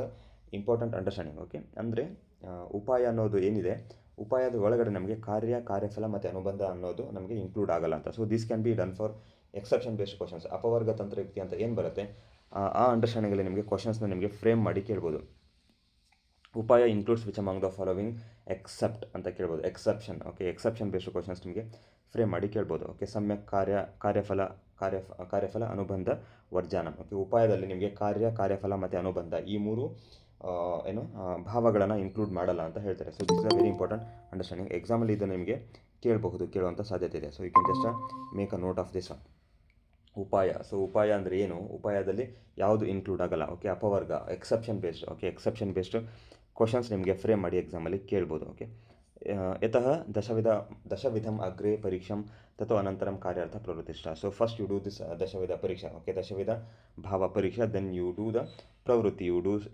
Speaker 2: important understanding. Okay, ಅಂದರೆ ಉಪಾಯ ಅನ್ನೋದು ಏನಿದೆ, ಉಪಾಯದ ಒಳಗಡೆ ನಮಗೆ ಕಾರ್ಯಫಲ ಮತ್ತು ಅನುಬಂಧ ಅನ್ನೋದು ನಮಗೆ ಇನ್ಕ್ಲೂಡ್ ಆಗಲ್ಲ ಅಂತ. So this can be done for exception based questions. ಅಪವರ್ಗ ತಂತ್ರಯುಕ್ತಿ ಅಂತ ಏನು ಬರುತ್ತೆ, ಆ ಅಂಡರ್ಸ್ಟ್ಯಾಂಡಿಂಗಲ್ಲಿ ನಿಮಗೆ ಕ್ವಶನ್ಸ್ನ ನಿಮಗೆ ಫ್ರೇಮ್ ಮಾಡಿ ಕೇಳ್ಬೋದು. ಉಪಾಯ includes which among the following except ಅಂತ ಕೇಳ್ಬೋದು, exception. Okay, exception based questions ನಿಮಗೆ ಫ್ರೇಮ್ ಮಾಡಿ ಕೇಳ್ಬೋದು. ಓಕೆ, ಸಮ್ಯಕ್ ಕಾರ್ಯಫಲ ಅನುಬಂಧ ವರ್ಜಾನ. ಓಕೆ, ಉಪಾಯದಲ್ಲಿ ನಿಮಗೆ ಕಾರ್ಯಫಲ ಮತ್ತು ಅನುಬಂಧ ಈ ಮೂರು ಭಾವಗಳನ್ನು ಇನ್ಕ್ಲೂಡ್ ಮಾಡಲ್ಲ ಅಂತ ಹೇಳ್ತಾರೆ. So this is a very important understanding. ಎಕ್ಸಾಮಲ್ಲಿ ಇದನ್ನು ನಿಮಗೆ ಕೇಳುವಂಥ ಸಾಧ್ಯತೆ ಇದೆ. So you can just make a note of this one. ಉಪಾಯ. ಸೊ ಉಪಾಯ ಅಂದರೆ ಏನು, ಉಪಾಯದಲ್ಲಿ ಯಾವುದು ಇನ್ಕ್ಲೂಡ್ ಆಗಲ್ಲ. ಓಕೆ, ಅಪವರ್ಗ, exception based. Okay, exception based questions ನಿಮಗೆ ಫ್ರೇಮ್ ಮಾಡಿ ಎಕ್ಸಾಮಲ್ಲಿ ಕೇಳ್ಬೋದು. ಓಕೆ, ಯತಃ ದಶವಿಧಂ ಅಗ್ರೆ ಪರೀಕ್ಷಂ ತಥೋ ಅನಂತರಂ ಕಾರ್ಯಾರ್ಥ ಪ್ರವೃತ್ತಿಷ್ಠ. So first you do this ದಶವಿಧ ಪರೀಕ್ಷಾ. ಓಕೆ, ದಶವಿಧ ಭಾವ ಪರೀಕ್ಷಾ, then you do the pravrutti,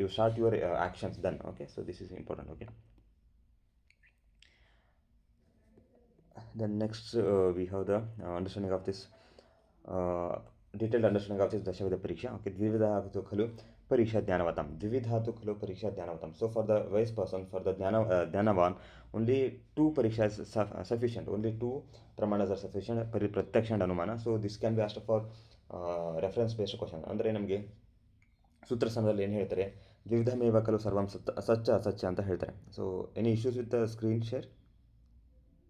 Speaker 2: you start your actions then. Okay, so this is important. Okay, then next we have the understanding of this detailed understanding of this Dashavida Pariksha. Okay, Dvividhatu Khalu Pariksha Dhyanavattam. Dvividhatu Khalu Pariksha Dhyanavattam. So for the wise person, for the Dhyanavan, only 2 Pariksha is sufficient. Only 2 Pramanas are sufficient, Pratyaksha and Anumana. So this can be asked for reference based question. ಅಂದರೆ ನಮಗೆ ಸೂತ್ರಸ್ಥಾನದಲ್ಲಿ ಏನು ಹೇಳ್ತಾರೆ, ದ್ವಿವಿಧಮೇವ ಖಲು ಸರ್ವಂ ಸಚ್ಚ ಅಸಚ್ಚ ಅಂತ ಹೇಳ್ತಾರೆ. So any issues with the screen share?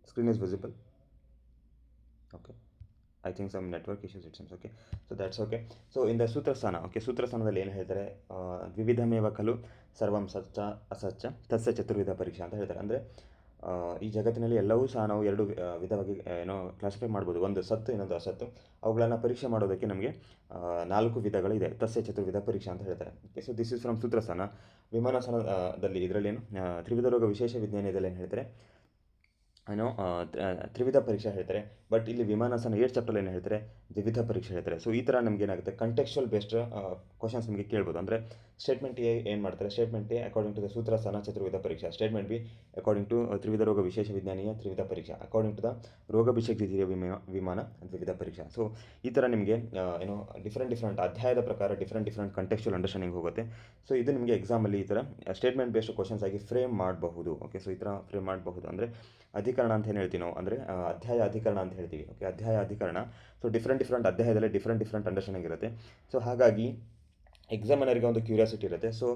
Speaker 2: Screen is visible? Okay, I think some network issues it seems. Okay, so that's okay. So in the ಸೂತ್ರಸ್ಥಾನ. Okay, ಸೂತ್ರಸ್ಥಾನದಲ್ಲಿ ಏನು ಹೇಳ್ತಾರೆ, ದ್ವಿವಿಧಮೇವ ಖಲು ಸರ್ವಂ ಸಚ್ಚ ಅಸಚ್ಚ ತಸ್ಯ ಚತುರ್ವಿಧ ಪರೀಕ್ಷಾ ಅಂತ ಹೇಳ್ತಾರೆ. ಅಂದರೆ ಈ ಜಗತ್ತಿನಲ್ಲಿ ಎಲ್ಲವೂ ಸಹ ನಾವು 2 ವಿಧವಾಗಿ ಕ್ಲಾಸಿಫೈ ಮಾಡ್ಬೋದು. ಒಂದು ಸತ್ತು, ಇನ್ನೊಂದು ಅಸತ್ತು. ಅವುಗಳನ್ನು ಪರೀಕ್ಷೆ ಮಾಡೋದಕ್ಕೆ ನಮಗೆ 4 ವಿಧಗಳಿದೆ. ತಸ್ಯ ಚತುರ್ವಿಧ ಪರೀಕ್ಷಾ ಅಂತ ಹೇಳ್ತಾರೆ. Okay, so this is from ಸೂತ್ರಸ್ಥಾನ. ವಿಮಾನಸ್ಥಾನದಲ್ಲಿ ಇದರಲ್ಲಿ ತ್ರಿವಿಧ ರೋಗ ವಿಶೇಷ ವಿಜ್ಞಾನದಲ್ಲಿ ಏನು ಹೇಳ್ತಾರೆ, ತ್ರಿವಿಧ ಪರೀಕ್ಷೆ ಹೇಳ್ತಾರೆ. ಬಟ್ ಇಲ್ಲಿ ವಿಮಾನಸ್ಥಾನ 8 ಚಾಪ್ಟರ್ ಏನು ಹೇಳ್ತಾರೆ, ದ್ವಿವಿಧ ಪರೀಕ್ಷೆ ಹೇಳ್ತಾರೆ. ಸೊ ಈ ಥರ ನಮ್ಗೆ ಏನಾಗುತ್ತೆ, ಕಂಟೆಕ್ಚುವಲ್ ಬೇಸ್ಡ್ ಕ್ವಶನ್ಸ್ ನಿಮಗೆ ಕೇಳ್ಬೋದು. ಅಂದರೆ ಸ್ಟೇಟ್ಮೆಂಟ್ ಎ ಏನು ಮಾಡ್ತಾರೆ, statement A according to the ಸೂತ್ರಸ್ಥಾನ ಚತುರ್ವಿಧ ಪರೀಕ್ಷಾ. ಸ್ಟೇಟ್ಮೆಂಟ್ ಬಿ ಅಕಾರ್ಡಿಂಗ್ ಟು ತ್ರಿವಿಧ ರೋಗ ವಿಶೇಷ ವಿಜ್ಞಾನೀಯ ತ್ರಿವಿಧ ಪರೀಕ್ಷಾ. ಅಕಾರ್ಡಿಂಗ್ ಟು ದ ರೋಗಭಿಷೇಕ ದ್ವಿತೀಯ ವಿಮಾನ ದ್ವಿವಿಧ ಪರೀಕ್ಷಾ. ಸೊ ಈ ಥರ ನಿಮಗೆ ಡಿಫ್ರೆಂಟ್ ಅಧ್ಯಾಯದ ಪ್ರಕಾರ ಡಿಫ್ರೆಂಟ್ ಕಂಟೆಕ್ಚುವಲ್ ಅಂಡರ್ಸ್ಟ್ಯಾಂಡಿಂಗ್ ಹೋಗುತ್ತೆ. ಸೊ ಇದು ನಿಮಗೆ ಎಕ್ಸಾಮಲ್ಲಿ ಈ ಥರ ಸ್ಟೇಟ್ಮೆಂಟ್ ಬೇಸ್ಡ್ ಕ್ವಶನ್ಸ್ ಆಗಿ ಫ್ರೇಮ್ ಮಾಡಬಹುದು. ಓಕೆ, ಸೊ ಈ ಥರ ಫ್ರೇಮ್ ಮಾಡಬಹುದು. ಅಂದರೆ ಅಧಿಕರಣ ಅಂತ ಏನು ಹೇಳ್ತೀವಿ ನಾವು, ಅಂದರೆ ಅಧ್ಯಾಯ ಅಧಿಕರಣ ಅಂತ ಹೇಳ್ತೀವಿ. ಓಕೆ, ಅಧ್ಯಾಯ ಅಧಿಕರಣ. ಸೊ ಡಿಫ್ರೆಂಟ್ ಅಧ್ಯಾಯದಲ್ಲಿ ಡಿಫ್ರೆಂಟ್ ಅಂಡರ್ಸ್ಟ್ಯಾಂಡಿಂಗ್ ಇರುತ್ತೆ. ಸೊ ಹಾಗಾಗಿ ಎಕ್ಸಾಮಿನರ್ಗೆ ಒಂದು ಕ್ಯೂರಿಯಾಸಿಟಿ ಇರುತ್ತೆ. ಸೊ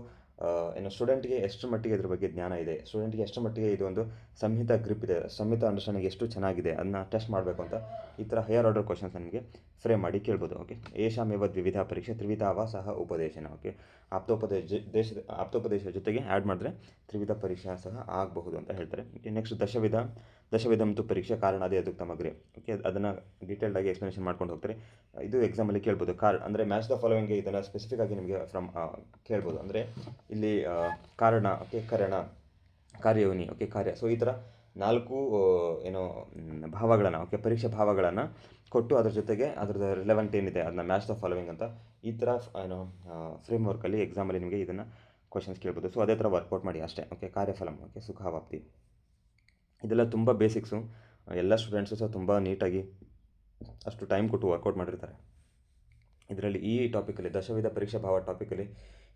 Speaker 2: ಏನು ಸ್ಟೂಡೆಂಟ್ಗೆ ಎಷ್ಟು ಮಟ್ಟಿಗೆ ಇದ್ರ ಬಗ್ಗೆ ಜ್ಞಾನ ಇದೆ, ಸ್ಟೂಡೆಂಟ್ಗೆ ಎಷ್ಟು ಮಟ್ಟಿಗೆ ಇದು ಒಂದು ಸಂಹಿತ ಗ್ರಿಪ್ ಇದೆ, ಸಂಹಿತ ಅಂಡರ್ಸ್ಟ್ಯಾಂಡಿಂಗ್ ಎಷ್ಟು ಚೆನ್ನಾಗಿದೆ ಅದನ್ನ ಟೆಸ್ಟ್ ಮಾಡಬೇಕು ಅಂತ ಈ ಥರ ಹೈಯರ್ ಆರ್ಡರ್ ಕ್ವಶನ್ಸ್ ನಿಮಗೆ ಫ್ರೇಮ್ ಮಾಡಿ ಕೇಳ್ಬೋದು. ಓಕೆ, ಏಷಾಮೇವ ದ್ವಿವಿಧ ಪರೀಕ್ಷೆ ತ್ರಿವಿಧಾವ ಸಹ ಉಪದೇಶನ. ಓಕೆ, ಆಪ್ತೋಪದೇಶ ಜೊತೆಗೆ ಆ್ಯಡ್ ಮಾಡಿದ್ರೆ ತ್ರಿವಿಧ ಪರೀಕ್ಷೆ ಸಹ ಆಗಬಹುದು ಅಂತ ಹೇಳ್ತಾರೆ. ನೆಕ್ಸ್ಟ್ ದಶವಿಧಂತು ಪರೀಕ್ಷೆ ಕಾರಣ ಅದೇ ಅದಕ್ಕೆ ತಮಗ್ರೆ. ಓಕೆ, ಅದನ್ನು ಡೀಟೇಲ್ಡಾಗಿ ಎಕ್ಸ್ಪ್ಲನೇಷನ್ ಮಾಡ್ಕೊಂಡು ಹೋಗ್ತಾರೆ. ಇದು ಎಕ್ಸಾಮಲ್ಲಿ ಕೇಳ್ಬೋದು. ಅಂದರೆ ಮ್ಯಾಚ್ ದ ಫಾಲೋವಿಂಗ್ಗೆ ಇದನ್ನು ಸ್ಪೆಸಿಫಿಕ್ ಆಗಿ ನಿಮಗೆ ಕೇಳ್ಬೋದು. ಅಂದರೆ ಇಲ್ಲಿ ಕಾರಣ, ಓಕೆ, ಕರಣ, ಕಾರ್ಯಯೋನಿ, ಓಕೆ, ಕಾರ್ಯ. ಸೊ ಈ ಥರ 4 ಏನೋ ಭಾವಗಳನ್ನು, ಓಕೆ, ಪರೀಕ್ಷೆ ಭಾವಗಳನ್ನು ಕೊಟ್ಟು ಅದ್ರ ಜೊತೆಗೆ ಅದ್ರದ್ದು ರಿಲೆವೆಂಟ್ ಏನಿದೆ ಅದನ್ನ ಮ್ಯಾಚ್ ದ ಫಾಲೋವಿಂಗ್ ಅಂತ ಈ ಥರ ಏನೋ ಫ್ರೇಮ್ ವರ್ಕಲ್ಲಿ ಎಕ್ಸಾಮಲ್ಲಿ ನಿಮಗೆ ಇದನ್ನು ಕ್ವಶನ್ಸ್ ಕೇಳ್ಬೋದು. ಸೊ ಅದೇ ಥರ ವರ್ಕೌಟ್ ಮಾಡಿ ಅಷ್ಟೇ. ಓಕೆ, ಕಾರ್ಯಫಲಂ, ಓಕೆ, ಸುಖಾವಾಪ್ತಿ, ಇದೆಲ್ಲ ತುಂಬ ಬೇಸಿಕ್ಸು. ಎಲ್ಲ ಸ್ಟೂಡೆಂಟ್ಸು ಸಹ ತುಂಬ ನೀಟಾಗಿ ಅಷ್ಟು ಟೈಮ್ ಕೊಟ್ಟು ವರ್ಕೌಟ್ ಮಾಡಿರ್ತಾರೆ. ಇದರಲ್ಲಿ ಈ ಟಾಪಿಕಲ್ಲಿ ದಶವಿಧ ಪರೀಕ್ಷಾ ಭಾವ ಟಾಪಿಕಲ್ಲಿ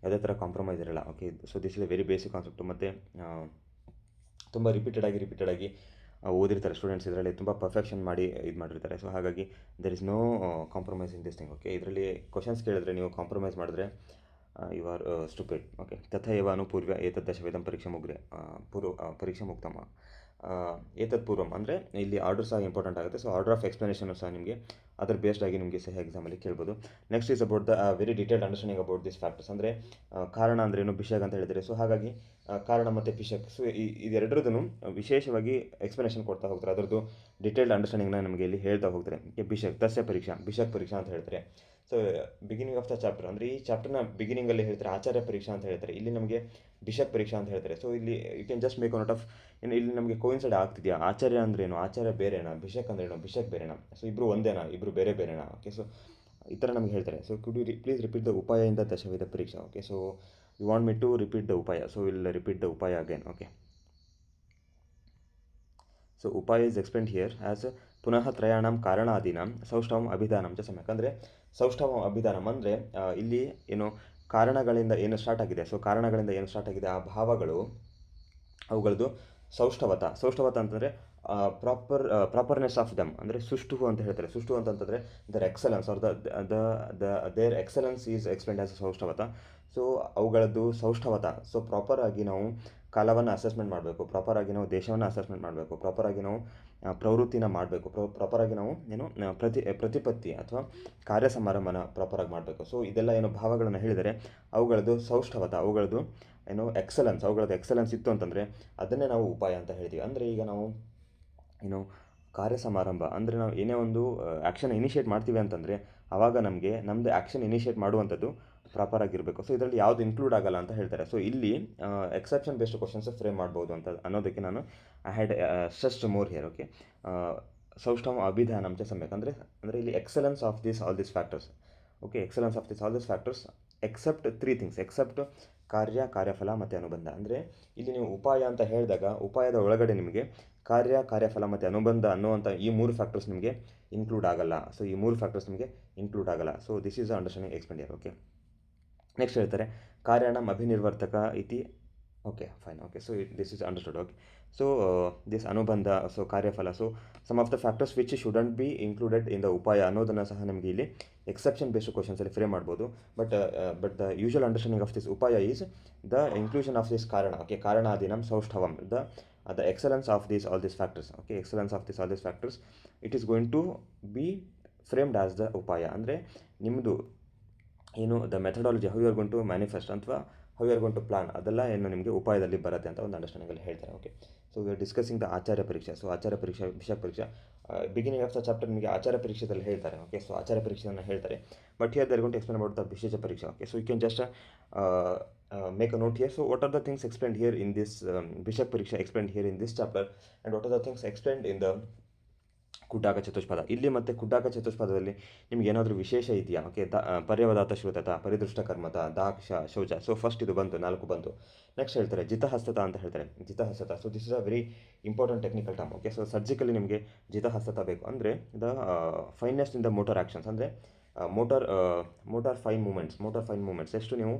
Speaker 2: ಯಾವುದೇ ಥರ ಕಾಂಪ್ರಮೈಸ್ ಇರಲ್ಲ. Okay, so this is A very basic concept. ಮತ್ತು ತುಂಬ ರಿಪೀಟೆಡಾಗಿ ಓದಿರ್ತಾರೆ ಸ್ಟೂಡೆಂಟ್ಸ್. ಇದರಲ್ಲಿ ತುಂಬ ಪರ್ಫೆಕ್ಷನ್ ಮಾಡಿ ಇದು ಮಾಡಿರ್ತಾರೆ. ಸೊ ಹಾಗಾಗಿ there is no compromise in this thing. Okay, ಇದರಲ್ಲಿ ಕ್ವಶನ್ಸ್ ಕೇಳಿದ್ರೆ ನೀವು ಕಾಂಪ್ರಮೈಸ್ ಮಾಡಿದ್ರೆ ಯು ಆರ್ ಸ್ಟುಪಿಡ್. ಓಕೆ, ತಥೈವ ಅನುಪೂರ್ವ ಏತದ್ ದಶವಿಧಂ ಪರೀಕ್ಷಾ ಮುಕ್ತಮ. ಏತತ್ ಪೂರ್ವಂ ಅಂದರೆ ಇಲ್ಲಿ ಆರ್ಡರ್ ಸಹ ಇಂಪಾರ್ಟೆಂಟ್ ಆಗುತ್ತೆ. ಸೊ ಆರ್ಡರ್ ಆಫ್ ಎಕ್ಸ್ಪ್ಲನೇಷನ್ ಸಹ ನಿಮಗೆ ಅದರ ಬೇಸ್ಡ್ ಆಗಿ ನಿಮಗೆ ಸಹ ಎಕ್ಸಾಮಲ್ಲಿ ಕೇಳ್ಬೋದು. Next is about the very detailed understanding about this factors. ಅಂದರೆ ಕಾರಣ ಅಂದ್ರೇನು, ಪಿಶಕ್ ಅಂತ ಹೇಳಿದರೆ. ಸೊ ಹಾಗಾಗಿ ಕಾರಣ ಮತ್ತು ಪಿಶಕ್, ಸೊ ಇದೆರಡರದ್ದು ವಿಶೇಷವಾಗಿ ಎಕ್ಸ್ಪ್ಲನೇಷನ್ ಕೊಡ್ತಾ ಹೋಗ್ತಾರೆ. ಅದರದ್ದು ಡೀಟೇಲ್ಡ್ ಅಂಡರ್ಸ್ಟ್ಯಾಂಡಿಂಗ್ನ ನಮಗೆ ಇಲ್ಲಿ ಹೇಳ್ತಾ ಹೋಗ್ತಾರೆ. ಪಿಶಕ್ ತಸ್ಯ ಪರೀಕ್ಷಾ, ಪಿಶಕ್ ಪರೀಕ್ಷಾ ಅಂತ ಹೇಳ್ತಾರೆ. So beginning of the chapter, ಅಂದರೆ ಈ ಚಾಪ್ಟರ್ನ ಬಿಗಿನಿಂಗಲ್ಲಿ ಹೇಳ್ತಾರೆ ಆಚಾರ್ಯ ಪರೀಕ್ಷಾ ಅಂತ ಹೇಳ್ತಾರೆ. ಇಲ್ಲಿ ನಮಗೆ ಬಿಷಕ್ ಪರೀಕ್ಷಾ ಅಂತ ಹೇಳ್ತಾರೆ. ಸೊ ಇಲ್ಲಿ you can just make a note of, ಇಲ್ಲಿ ನಮಗೆ ಕೋಯಿನ್ಸೈಡ್ ಆಗ್ತಿದೆಯಾ, ಆಚಾರ್ಯ ಅಂದ್ರೇನು, ಆಚಾರ್ಯ ಬೇರೆನಾ, ಬಿಷಕ್ ಅಂದ್ರೇನು, ಬಿಷಕ್ ಬೇರೆನಾ, ಸೊ ಇಬ್ಬರು ಒಂದೇನಾ, ಇಬ್ಬರು ಬೇರೆನಾ. ಓಕೆ, ಸೊ ಈ ಥರ ನಮಗೆ ಹೇಳ್ತಾರೆ. So could you please repeat the ಉಪಾಯ ಇಂದ ದಶವಿಧ ಪರೀಕ್ಷಾ. Okay, so you want me to repeat the ಉಪಾಯ, ಸೊ ವಿಲ್ ರಿಪೀಟ್ ದ ಉಪಾಯ ಅಗೇನ್. ಓಕೆ, ಸೊ ಉಪಾಯ ಇಸ್ ಎಕ್ಸ್ಪ್ಲೇನ್ಡ್ ಹಿಯರ್ ಆ್ಯಸ್ ಪುನಃ ತ್ರಯಾಣಂ ಕಾರಣಾದೀನಾಂ ಸೌಷ್ಠವಂ ಅಭಿಧಾನಂ ಚ ಸಮ್ಯಕ್. ಅಂದರೆ ಸೌಷ್ಠವಂ ಅಭಿಧಾನಂ ಅಂದರೆ ಇಲ್ಲಿ ಏನು ಕಾರಣಗಳಿಂದ ಏನು ಸ್ಟಾರ್ಟ್ ಆಗಿದೆ, ಸೊ ಕಾರಣಗಳಿಂದ ಏನು ಸ್ಟಾರ್ಟ್ ಆಗಿದೆ ಆ ಭಾವಗಳು, ಅವುಗಳದ್ದು ಸೌಷ್ಠವತ ಅಂತಂದರೆ ಪ್ರಾಪರ್ನೆಸ್ ಆಫ್ ದಮ್, ಅಂದರೆ ಸುಷ್ಟು ಅಂತ ಹೇಳ್ತಾರೆ. ಸುಷ್ಟು ಅಂತಂತಂದರೆ their excellence or their excellence is explained as ಸೌಷ್ಠವತ. ಸೊ ಅವುಗಳದ್ದು ಸೌಷ್ಠವತ. ಸೊ ಪ್ರಾಪರಾಗಿ ನಾವು ಕಾಲವನ್ನು ಅಸೆಸ್ಮೆಂಟ್ ಮಾಡಬೇಕು, ಪ್ರಾಪರಾಗಿ ನಾವು ದೇಶವನ್ನು ಅಸೆಸ್ಮೆಂಟ್ ಮಾಡಬೇಕು, ಪ್ರಾಪರಾಗಿ ನಾವು ಪ್ರವೃತ್ತಿನ ಮಾಡಬೇಕು, ಪ್ರಾಪರಾಗಿ ನಾವು ಏನು ಪ್ರತಿಪತ್ತಿ ಅಥವಾ ಕಾರ್ಯ ಸಮಾರಂಭನ ಪ್ರಾಪರಾಗಿ ಮಾಡಬೇಕು. ಸೊ ಇದೆಲ್ಲ ಏನು ಭಾವಗಳನ್ನು ಹೇಳಿದರೆ ಅವುಗಳದ್ದು ಸೌಷ್ಠವತ, ಅವುಗಳದ್ದು ಏನು ಅವುಗಳದ್ದು ಎಕ್ಸಲೆನ್ಸ್ ಇತ್ತು ಅಂತಂದರೆ ಅದನ್ನೇ ನಾವು ಉಪಾಯ ಅಂತ ಹೇಳ್ತೀವಿ. ಅಂದರೆ ಈಗ ನಾವು ಏನು ಕಾರ್ಯ ಸಮಾರಂಭ ಅಂದರೆ ನಾವು ಏನೇ ಒಂದು ಆ್ಯಕ್ಷನ್ ಇನಿಷಿಯೇಟ್ ಮಾಡ್ತೀವಿ ಅಂತಂದರೆ ಆವಾಗ ನಮ್ಮದು ಆ್ಯಕ್ಷನ್ ಇನಿಷಿಯೇಟ್ ಮಾಡುವಂಥದ್ದು ಪ್ರಾಪರ್ ಆಗಿರಬೇಕು. ಸೊ ಇದರಲ್ಲಿ ಯಾವುದು ಇನ್ಕ್ಲೂಡ್ ಆಗಲ್ಲ ಅಂತ ಹೇಳ್ತಾರೆ. ಸೊ ಇಲ್ಲಿ ಎಕ್ಸೆಪ್ಷನ್ ಬೇಸ್ಡ್ ಕ್ವಶನ್ಸ್ ಫ್ರೇಮ್ ಮಾಡ್ಬೋದು ಅಂತ ಅನ್ನೋದಕ್ಕೆ ನಾನು I had stressed more here. Okay, ಸೌಷ್ಠವ ಅಭಿಧಾನಂ ಚ ಸಮ್ಯಕ್ ಅಂದರೆ ಇಲ್ಲಿ excellence of all this factors. Okay, excellence of all this factors except 3 things, except ಕಾರ್ಯಫಲ ಮತ್ತು ಅನುಬಂಧ. ಅಂದರೆ ಇಲ್ಲಿ ನೀವು ಉಪಾಯ ಅಂತ ಹೇಳಿದಾಗ ಉಪಾಯದ ಒಳಗಡೆ ನಿಮಗೆ ಕಾರ್ಯಫಲ ಮತ್ತು ಅನುಬಂಧ ಅನ್ನುವಂಥ ಈ 3 ಫ್ಯಾಕ್ಟರ್ಸ್ ನಿಮಗೆ ಇನ್ಕ್ಲೂಡ್ ಆಗಲ್ಲ. ಸೊ ಈ 3 ಫ್ಯಾಕ್ಟರ್ಸ್ ನಿಮಗೆ ಇನ್ಕ್ಲೂಡ್ ಆಗಲ್ಲ. So this is understanding explain here. Okay, next ಹೇಳ್ತಾರೆ ಕಾರ್ಯಣಂ ಅಭಿನಿರ್ವರ್ತಕ ಇತಿ. Okay, fine. Okay, so this is understood. Okay, so this ಅನುಬಂಧ, ಸೊ ಕಾರ್ಯಫಲ, so some of the factors which shouldn't be included in the ಉಪಾಯ ಅನ್ನೋದನ್ನು ಸಹ ನಮಗೆ ಇಲ್ಲಿ ಎಕ್ಸೆಪ್ಷನ್ ಬೇಸ್ಡ್ ಕ್ವಶನ್ಸಲ್ಲಿ ಫ್ರೇಮ್ ಮಾಡ್ಬೋದು. But the usual understanding of this ಉಪಾಯ is the inclusion of this ಕಾರಣ. ಓಕೆ, ಕಾರಣಾದೀನಂ ಸೌಷ್ಠವಂ, the excellence of all these factors. Okay, excellence of all these factors, it is going to be framed as the upaya. ಅಂದರೆ ನಿಮ್ಮದು ಏನು the methodology, how you are going to manifest ಅಥವಾ how you are going to plan, ಅದೆಲ್ಲ ಏನು ನಿಮಗೆ ಉಪಾಯದಲ್ಲಿ ಬರುತ್ತೆ ಅಂತ ಒಂದು ಅಂಡರ್ಸ್ಟ್ಯಾಂಡಿಂಗಲ್ಲಿ ಹೇಳ್ತಾರೆ. Okay, so we are discussing the ಆಚಾರ್ಯ ಪರೀಕ್ಷೆ. ಸೊ ಆಚಾರ್ಯ ಪರೀಕ್ಷೆ, ಬಿಷಕ್ ಪರೀಕ್ಷೆ ಬಿಗಿನಿಂಗ್ ಆಫ್ ದ ಚಾಪ್ಟರ್ ನಿಮಗೆ ಆಚಾರ್ಯ ಪರೀಕ್ಷೆದಲ್ಲಿ ಹೇಳ್ತಾರೆ. ಓಕೆ, ಸೊ ಆಚಾರ್ಯ ಪರೀಕ್ಷೆಯನ್ನು ಹೇಳ್ತಾರೆ. But here they are going to explain about the ವಿಶೇಷ ಪರೀಕ್ಷೆ. Okay, so you can just make a note here. So what are the things explained here in this Bishak Pariksha, explained here in this chapter, and what are the things explained in the ಕುಡ್ಡಾಕ ಚತುಷ್ಪದ. ಇಲ್ಲಿ ಮತ್ತು ಕುಡ್ಡಾಕ ಚತುಷ್ಪದದಲ್ಲಿ ನಿಮ್ಗೆ ಏನಾದರೂ ವಿಶೇಷ ಇದೆಯಾ? Okay, ಪರ್ಯವದಾತ ಶ್ರುತತ, ಪರಿದೃಷ್ಟ ಕರ್ಮತ, ದಾಕ್ಷ, ಶೌಚ. So first ಇದು ಬಂತು, 4 ಬಂತು. ನೆಕ್ಸ್ಟ್ ಹೇಳ್ತಾರೆ ಜಿತಹಸ್ತತ ಅಂತ ಹೇಳ್ತಾರೆ. ಜಿತಹಸ್ತತ, so this is a very important technical term. Okay, so surgically ನಿಮಗೆ ಜಿತಹಸ್ತತ ಬೇಕು ಅಂದರೆ the finest in the motor actions, ಅಂದರೆ ಮೋಟಾರ್ ಫೈನ್ ಮೂಮೆಂಟ್ಸ್ ಎಷ್ಟು ನೀವು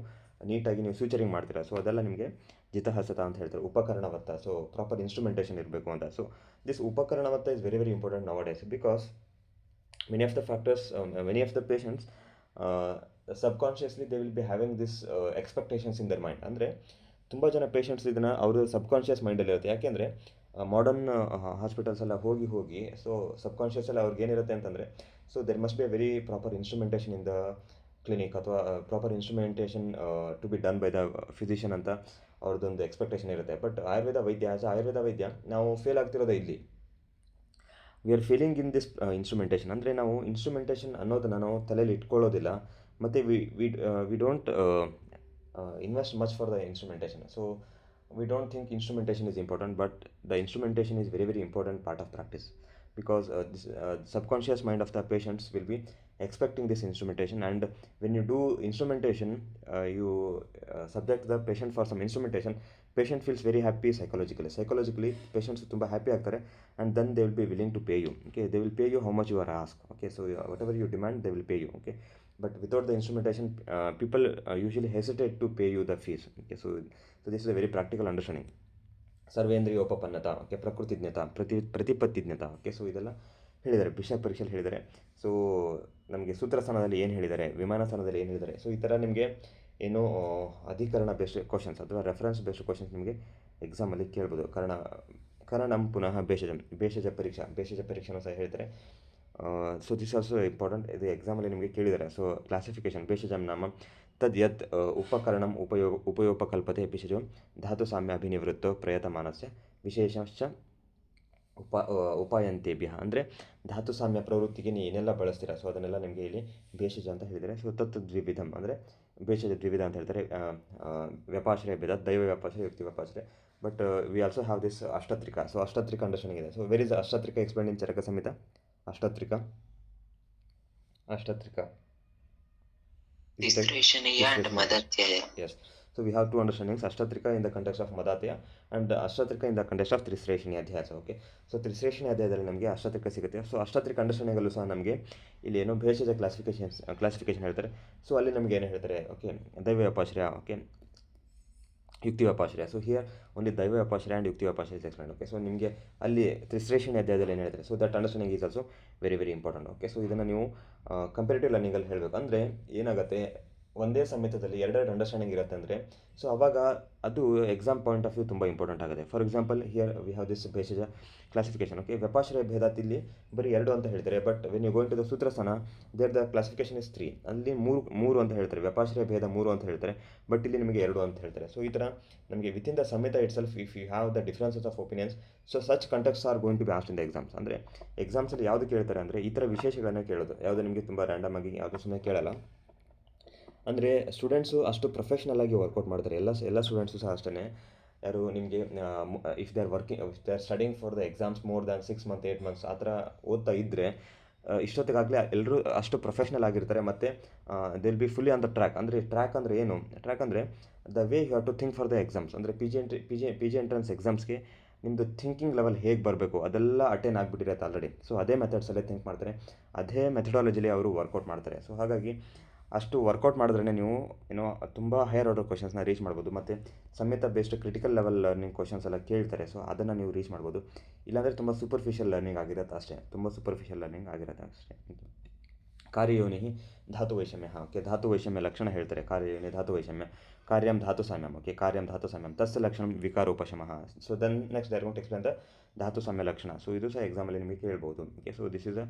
Speaker 2: ನೀಟಾಗಿ ನೀವು ಫ್ಯೂಚರಿಂಗ್ ಮಾಡ್ತೀರಾ. ಸೊ ಅದೆಲ್ಲ ನಿಮಗೆ ಜಿತಹಸತ ಅಂತ ಹೇಳ್ತಾರೆ. ಉಪಕರಣವತ್ತ, ಸೊ ಪ್ರಾಪರ್ ಇನ್ಸ್ಟ್ರುಮೆಂಟೇಷನ್ ಇರಬೇಕು ಅಂತ. ಸೊ ದಿಸ್ ಉಪಕರಣವತ್ತ is very very important nowadays, because many of the factors, many of the patients subconsciously they will be having this expectations in their mind. ಅಂದರೆ ತುಂಬ ಜನ ಪೇಷಂಟ್ಸ್ ಇದನ್ನು ಅವರು subconscious ಮೈಂಡಲ್ಲಿ ಇರುತ್ತೆ. ಯಾಕೆಂದರೆ ಮಾಡರ್ನ್ ಹಾಸ್ಪಿಟಲ್ಸ್ ಎಲ್ಲ ಹೋಗಿ ಹೋಗಿ ಸೊ ಸಬ್ಕಾನ್ಷಿಯಸಲ್ಲಿ ಅವ್ರಿಗೆ ಏನಿರುತ್ತೆ ಅಂತಂದರೆ, so there must be a very proper instrumentation in the clinic, ಅಥವಾ proper instrumentation to be done by the physician ಅಂತ ಅವ್ರದ್ದೊಂದು ಎಕ್ಸ್ಪೆಕ್ಟೇಷನ್ ಇರುತ್ತೆ. ಬಟ್ ಆಯುರ್ವೇದ ವೈದ್ಯ ಆ್ಯಸ್ ಆಯುರ್ವೇದ ವೈದ್ಯ ನಾವು ಫೇಲ್ ಆಗ್ತಿರೋದೇ ಇಲ್ಲಿ. We are feeling in this instrumentation. ಅಂದರೆ ನಾವು ಇನ್ಸ್ಟ್ರುಮೆಂಟೇಷನ್ ಅನ್ನೋದನ್ನು ನಾವು ತಲೆಯಲ್ಲಿ ಇಟ್ಕೊಳ್ಳೋದಿಲ್ಲ, ಮತ್ತು we don't invest much for the instrumentation. So we don't think instrumentation is important, but the instrumentation is very very important part of practice, because this subconscious mind of the patients will be expecting this instrumentation, and when you do instrumentation, you subject the patient for some instrumentation, patient feels very happy psychologically patients tumba happy agtare, and then they will be willing to pay you. Okay, they will pay you how much you are asked. Okay, so whatever you demand they will pay you. Okay, but without the instrumentation, people usually hesitate to pay you the fees. Okay, so this is a very practical understanding. ಸರ್ವೇಂದ್ರಿಯೋಪಪನ್ನತ, okay, ಪ್ರಕೃತಿಜ್ಞತ, ಪ್ರತಿಪತ್ತಿಜ್ಞತ. Okay, so ಇದೆಲ್ಲ ಹೇಳಿದ್ದಾರೆ ವಿಷಯ ಪರೀಕ್ಷೆಯಲ್ಲಿ ಹೇಳಿದ್ದಾರೆ. So ನಮಗೆ ಸೂತ್ರಸ್ಥಾನದಲ್ಲಿ ಏನು ಹೇಳಿದ್ದಾರೆ, ವಿಮಾನ ಸ್ಥಾನದಲ್ಲಿ ಏನು ಹೇಳಿದ್ದಾರೆ. ಸೊ ಈ ಥರ ನಿಮಗೆ ಏನು ಅಧಿಕರಣ ಬೇಸ್ಡ್ ಕ್ವಶನ್ಸ್ ಅಥವಾ ರೆಫರೆನ್ಸ್ ಬೇಸ್ಡ್ ಕ್ವಶನ್ಸ್ ನಿಮಗೆ ಎಕ್ಸಾಮಲ್ಲಿ ಕೇಳ್ಬೋದು. ಕರಣಂ ಪುನಃ ಭೇಷಜ ಪರೀಕ್ಷೆನೂ ಸಹ ಹೇಳ್ತಾರೆ. ಸೊ ದಿಸ್ ಆಲ್ಸೋ ಇಂಪಾರ್ಟೆಂಟ್, ಇದು ಎಕ್ಸಾಮಲ್ಲಿ ನಿಮಗೆ ಕೇಳಿದ್ದಾರೆ. ಸೊ ಕ್ಲಾಸಿಫಿಕೇಶನ್ ಭೇಷಜಂ ನಾಮ ತದ್ ಯತ್ ಉಪಕರಣಂ ಉಪಯೋಪಕಲ್ಪತೆ ಭಿಷಜೋ ಧಾತು ಸಾಮ್ಯಾಭಿನಿವೃತ್ತೋ ಪ್ರಯತಮಾನಸ್ಯ ವಿಶೇಷಶ್ಚ ಉಪಾಯಂತೇಭ್ಯ. ಅಂದರೆ ಧಾತು ಸಾಮ್ಯ ಪ್ರವೃತ್ತಿಗೆ ನೀವು ಏನೆಲ್ಲ ಬಳಸ್ತೀರಾ, ಸೊ ಅದನ್ನೆಲ್ಲ ನಿಮಗೆ ಇಲ್ಲಿ ಭೇಷಜ ಅಂತ ಹೇಳಿದ್ದಾರೆ. ಸೊ ತತ್ ದ್ವಿವಿಧಂ ಅಂದರೆ ಭೇಷಜ ದ್ವಿವಿಧ ಅಂತ ಹೇಳ್ತಾರೆ. ವ್ಯಪಾಶ್ರಯ ಭೇದ, ದೈವ ವ್ಯಾಪಾಶ್ರಯ, ಯುಕ್ತಿ ವ್ಯಾಪಾಶ್ರಯ. But we also have this ಅಷ್ಟತ್ರಿಕ. ಸೊ ಅಷ್ಟತ್ರಿಕ ಅಂಡರ್ಸ್ಟ್ಯಾಂಡಿಂಗ್ ಇದೆ. ಸೊ ವೆರ್ ಇಸ್ ಅಷ್ಟತ್ರಿಕ ಎಕ್ಸ್ಪ್ಲೇನ್ ಇನ್ ಚರಕ ಸಂಹಿತ. ಅಷ್ಟತ್ರಿಕ
Speaker 1: Tisreshaniya and Madatyaya.
Speaker 2: Yes. So we have two understandings: Ashtatrika in the context of Madatya and Ashtatrika in the context of Trisreshani Adhyasa. Okay. So Trisreshani ಅಧ್ಯಾಯದಲ್ಲಿ ನಮಗೆ ಅಷ್ಟತ್ರಿಕ ಸಿಗುತ್ತೆ. So ಅಷ್ಟತ್ರಿಕ ಅಂಡರ್ಸ್ಟ್ಯಾಂಡಿಂಗಲ್ಲೂ ಸಹ ನಮಗೆ ಇಲ್ಲಿ ಏನೋ ಭೇಷಜ classification ಹೇಳ್ತಾರೆ. ಸೊ ಅಲ್ಲಿ ನಮಗೆ ಏನು ಹೇಳ್ತಾರೆ, ಓಕೆ, ದೈವ ವ್ಯಾಪಾಶ್ರಯ, ಓಕೆ, ಯುಕ್ತಿ ವ್ಯಾಪಾಶ್ರಯ. ಸೊ ಹಿಯರ್ ಓನ್ಲಿ ದೈವ ವ್ಯಾಪಾಶ್ರಯ ಆ್ಯಂಡ್ ಯುಕ್ತಿ ವ್ಯಾಪಾಶ್ರಯ ಇಸ್ ಎಕ್ಸ್ಪ್ಲೇನ್ಡ್. ಓಕೆ, ಸೊ ನಿಮಗೆ ಅಲ್ಲಿ ತ್ರಿಶ್ರೇಷಣಿ ಅಧ್ಯಾಯದಲ್ಲಿ ಏನು ಹೇಳ್ತಾರೆ. So that understanding is also very very important. Okay, so ಇದನ್ನು ನೀವು ಕಂಪೇರಿಟಿವ್ ಲರ್ನಿಂಗಲ್ಲಿ ಹೇಳಬೇಕು. ಅಂದರೆ ಏನಾಗುತ್ತೆ, ಒಂದೇ ಸಮೇತದಲ್ಲಿ ಎರಡೆರಡು ಅಂಡರ್ಸ್ಟ್ಯಾಂಡಿಂಗ್ ಇರುತ್ತೆ ಅಂದರೆ, ಸೊ ಅವಾಗ ಅದು ಎಕ್ಸಾಮ್ ಪಾಯಿಂಟ್ ಆಫ್ ವ್ಯೂ ತುಂಬ ಇಂಪಾರ್ಟೆಂಟ್ ಆಗುತ್ತೆ. For example here we have this bheshaja classification. Okay, ವ್ಯಾಪಾಶ್ರಯ ಭೇದಾತ್ ಇಲ್ಲಿ ಬರೀ 2 ಅಂತ ಹೇಳ್ತಾರೆ. But when you going to the Sutrasthana there the classification is 3. ಅಲ್ಲಿ ಮೂರು ಅಂತ ಹೇಳ್ತಾರೆ, ವ್ಯಾಪಾಶ್ರಯ ಭೇದ 3 ಅಂತ ಹೇಳ್ತಾರೆ. ಬಟ್ ಇಲ್ಲಿ ನಿಮಗೆ 2 ಅಂತ ಹೇಳ್ತಾರೆ. ಸೊ ಈ ಥರ ನಮಗೆ within the Samhita itself if you have the differences of opinions, so such contexts are going to be asked in the exams. ಅಂದರೆ ಎಕ್ಸಾಮ್ಸಲ್ಲಿ ಯಾವುದು ಕೇಳ್ತಾರೆ ಅಂದರೆ ಈ ಥರ ವಿಶೇಷಗಳನ್ನ ಕೇಳೋದು. ಯಾವುದು ನಿಮಗೆ ತುಂಬ ರ್ಯಾಂಡಮ್ ಆಗಿ ಯಾವುದು ಸುಮ್ಮನೆ ಕೇಳಲ್ಲ. ಅಂದರೆ ಸ್ಟೂಡೆಂಟ್ಸು ಅಷ್ಟು ಪ್ರೊಫೆಷ್ನಲ್ ಆಗಿ ವರ್ಕೌಟ್ ಮಾಡ್ತಾರೆ. ಎಲ್ಲ ಸ್ಟೂಡೆಂಟ್ಸು ಸಹ ಅಷ್ಟೇ. ಯಾರು ನಿಮಗೆ if they are studying for the exams more than 6 month 8 months ಆ ಥರ ಓದ್ತಾ ಇದ್ದರೆ ಇಷ್ಟೊತ್ತಿಗಾಗಲೇ ಎಲ್ಲರೂ ಅಷ್ಟು ಪ್ರೊಫೆಷ್ನಲ್ ಆಗಿರ್ತಾರೆ. ಮತ್ತು they will be fully on the track. ಅಂದರೆ ಟ್ರ್ಯಾಕ್ ಅಂದರೆ ಏನು, ಟ್ರ್ಯಾಕ್ ಅಂದರೆ the way you have to think for the exams. ಅಂದರೆ ಪಿ ಜಿ ಎಂಟ್ರೆನ್ಸ್ ಎಕ್ಸಾಮ್ಸ್ಗೆ ನಿಮ್ಮದು ಥಿಂಕಿಂಗ್ ಲೆವೆಲ್ ಹೇಗೆ ಬರಬೇಕು ಅದೆಲ್ಲ ಅಟೇನ್ ಆಗಿಬಿಟ್ಟಿರುತ್ತೆ ಆಲ್ರೆಡಿ. ಸೊ ಅದೇ ಮೆಥಡ್ಸಲ್ಲೇ ಥಿಂಕ್ ಮಾಡ್ತಾರೆ, ಅದೇ ಮೆಥಡಾಲಜಿಲಿ ಅವರು ವರ್ಕೌಟ್ ಮಾಡ್ತಾರೆ. ಸೊ ಹಾಗಾಗಿ ಅಷ್ಟು ವರ್ಕೌಟ್ ಮಾಡಿದ್ರೇ ನೀವು ಏನೋ ತುಂಬ ಹೈಯರ್ ಆರ್ಡರ್ ಕ್ವಶನ್ಸ್ನ ರೀಚ್ ಮಾಡ್ಬೋದು. ಮತ್ತು ಸಮೇತ based critical level learning questions ಎಲ್ಲ ಕೇಳ್ತಾರೆ. ಸೊ ಅದನ್ನು ನೀವು ರೀಚ್ ಮಾಡ್ಬೋದು. ಇಲ್ಲಾಂದರೆ ತುಂಬ ಸೂಪರ್ಫಿಷಿಯಲ್ ಲರ್ನಿಂಗ್ ಆಗಿರುತ್ತೆ ಅಷ್ಟೇ, ಕಾರ್ಯಯೋನಿ ಧಾತು ವೈಷಮ್ಯ. ಓಕೆ, ಧಾತು ವೈಷಮ್ಯ ಲಕ್ಷಣ ಹೇಳ್ತಾರೆ. ಕಾರ್ಯಯೋನಿ ಧಾತು ವೈಷಮ್ಯ, ಕಾರ್ಯಂ ಧಾತು ಸಾಮ್ಯಂ. ಓಕೆ, ಕಾರ್ಯಂ ಧಾತು ಸಾಮ್ಯಂ ತಸ್ಯ ಲಕ್ಷಣಂ ವಿಕಾರೋಪಶಮಃ. So then next they are going to explain the dhatu samya lakshana. So ಇದು ಸಹ ಎಕ್ಸಾಮಲ್ಲಿ ನಿಮಗೆ ಕೇಳ್ಬೋದು. Okay, so this is a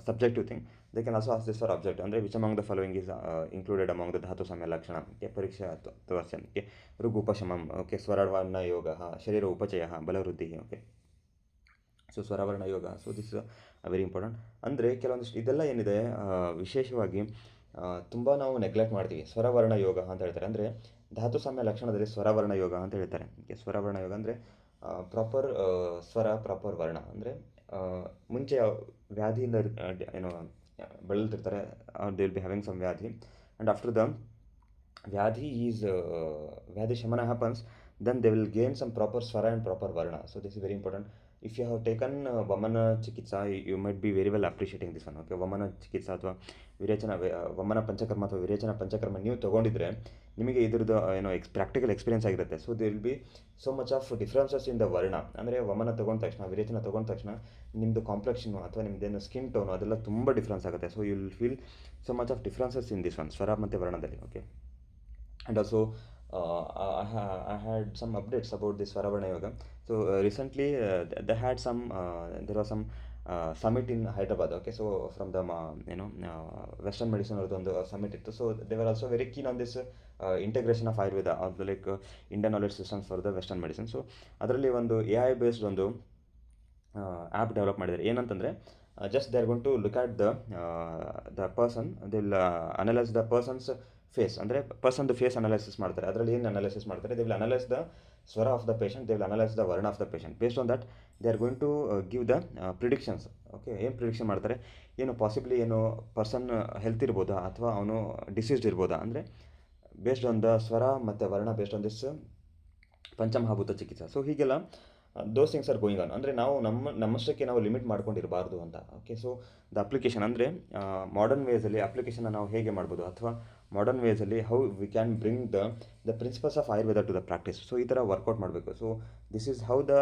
Speaker 2: subjective thing. They can also ask this for object. ಅಂದರೆ which among the following is included among the dhatu samya lakshana. Okay, ಪರೀಕ್ಷಾ ತವಸ್ಯ. Okay, ಋಗ್ ಉಪಶಮಂ. ಓಕೆ, ಸ್ವರವರ್ಣ ಯೋಗ, ಶರೀರ ಉಪಚಯ, ಬಲವೃದ್ಧಿ. ಓಕೆ, ಸೊ ಸ್ವರವರ್ಣ ಯೋಗ. So this very important. ಅಂದರೆ ಕೆಲವೊಂದಿಷ್ಟು ಇದೆಲ್ಲ ಏನಿದೆ ವಿಶೇಷವಾಗಿ ತುಂಬ ನಾವು ನೆಗ್ಲೆಕ್ಟ್ ಮಾಡ್ತೀವಿ. ಸ್ವರವರ್ಣ ಯೋಗ ಅಂತ ಹೇಳ್ತಾರೆ. ಅಂದರೆ ಧಾತು ಸಾಮ್ಯ ಲಕ್ಷಣದಲ್ಲಿ ಸ್ವರವರ್ಣ ಯೋಗ ಅಂತ ಹೇಳ್ತಾರೆ. ಓಕೆ, ಸ್ವರವರ್ಣ ಯೋಗ ಅಂದರೆ ಪ್ರಾಪರ್ ಸ್ವರ, ಪ್ರಾಪರ್ ವರ್ಣ. ಅಂದರೆ ಮುಂಚೆ ವ್ಯಾಧಿಯಿಂದ ಏನೋ ಬಳಲ್ತಿರ್ತಾರೆ, they will be having some vyadhi, and after the vyadhi shamana happens, then they will gain some proper swara and proper varna. So this is very important. If you have taken vamana chikitsa you might be very well appreciating this one. Okay, ವಮನ ಚಿಕಿತ್ಸಾ ಅಥವಾ ವಮನ ಪಂಚಕರ್ಮ ಅಥವಾ ವಿರೇಚನ ಪಂಚಕರ್ಮ ನೀವು ತೊಗೊಂಡಿದ್ರೆ ನಿಮಗೆ ಇದ್ರದ್ದು practical experience ಆಗಿರುತ್ತೆ. So there'll be so much of differences in the ವರ್ಣ. ಅಂದರೆ ವಮನ ತೊಗೊಂಡ ತಕ್ಷಣ, ವಿರೇಚನ ತೊಗೊಂಡ ತಕ್ಷಣ ನಿಮ್ಮದು ಕಾಂಪ್ಲೆಕ್ಷನು ಅಥವಾ ನಿಮ್ಮದೇನು ಸ್ಕಿನ್ ಟೋನು ಅದೆಲ್ಲ ತುಂಬ ಡಿಫ್ರೆನ್ಸ್ ಆಗುತ್ತೆ. So you will feel so much of differences in this one, ಸ್ವರ ಮತ್ತು ವರ್ಣದಲ್ಲಿ. Okay, and also I had some updates about this Swaravana Yoga. So recently they had some there was some summit in Hyderabad. Okay, so from the Western medicine ಒಂದು summit ಇತ್ತು. So they were also very keen on this integration of Ayurveda or like Indian knowledge systems for the Western medicine. So ಅದರಲ್ಲಿ ಒಂದು AI based ಒಂದು app develop ಮಾಡಿದ್ದಾರೆ. ಏನಂತಂದರೆ just they are going to look at the person, they will analyse the person's face. ಅಂದರೆ ಪರ್ಸನ್ದು face analysis ಮಾಡ್ತಾರೆ. ಅದರಲ್ಲಿ ಏನು ಅನಲೈಸಿಸ್ ಮಾಡ್ತಾರೆ, they will analyse the svara of the patient, they will analyse the varna of the patient. Based on that they are going to give the predictions. Okay, ಏನು prediction ಮಾಡ್ತಾರೆ, ಏನು possibly ಏನು ಪರ್ಸನ್ ಹೆಲ್ತ್ ಇರ್ಬೋದಾ ಅಥವಾ ಅವನು ಡಿಸೀಸ್ಡ್ ಇರ್ಬೋದಾ, ಅಂದರೆ based on the ಸ್ವರ ಮತ್ತು ವರ್ಣ, ಬೇಸ್ಡ್ ಆನ್ ದಿಸ್ ಪಂಚಮಹಾಭೂತ ಚಿಕಿತ್ಸಾ. ಸೊ ಹೀಗೆಲ್ಲ those things are going on. ಅಂದರೆ ನಾವು ನಮ್ಮಷ್ಟಕ್ಕೆ ನಾವು ಲಿಮಿಟ್ ಮಾಡ್ಕೊಂಡಿರಬಾರ್ದು ಅಂತ. ಓಕೆ, ಸೊ ದ ಅಪ್ಲಿಕೇಶನ್ ಅಂದರೆ ಮಾಡರ್ನ್ ವೇಸಲ್ಲಿ ಅಪ್ಲಿಕೇಶನ್ನ ನಾವು ಹೇಗೆ ಮಾಡ್ಬೋದು, ಅಥವಾ ಮಾಡರ್ನ್ ವೇಸಲ್ಲಿ how we can bring the principles of Ayurveda to the practice. So ಈ ಥರ ವರ್ಕೌಟ್ ಮಾಡಬೇಕು. So this is how the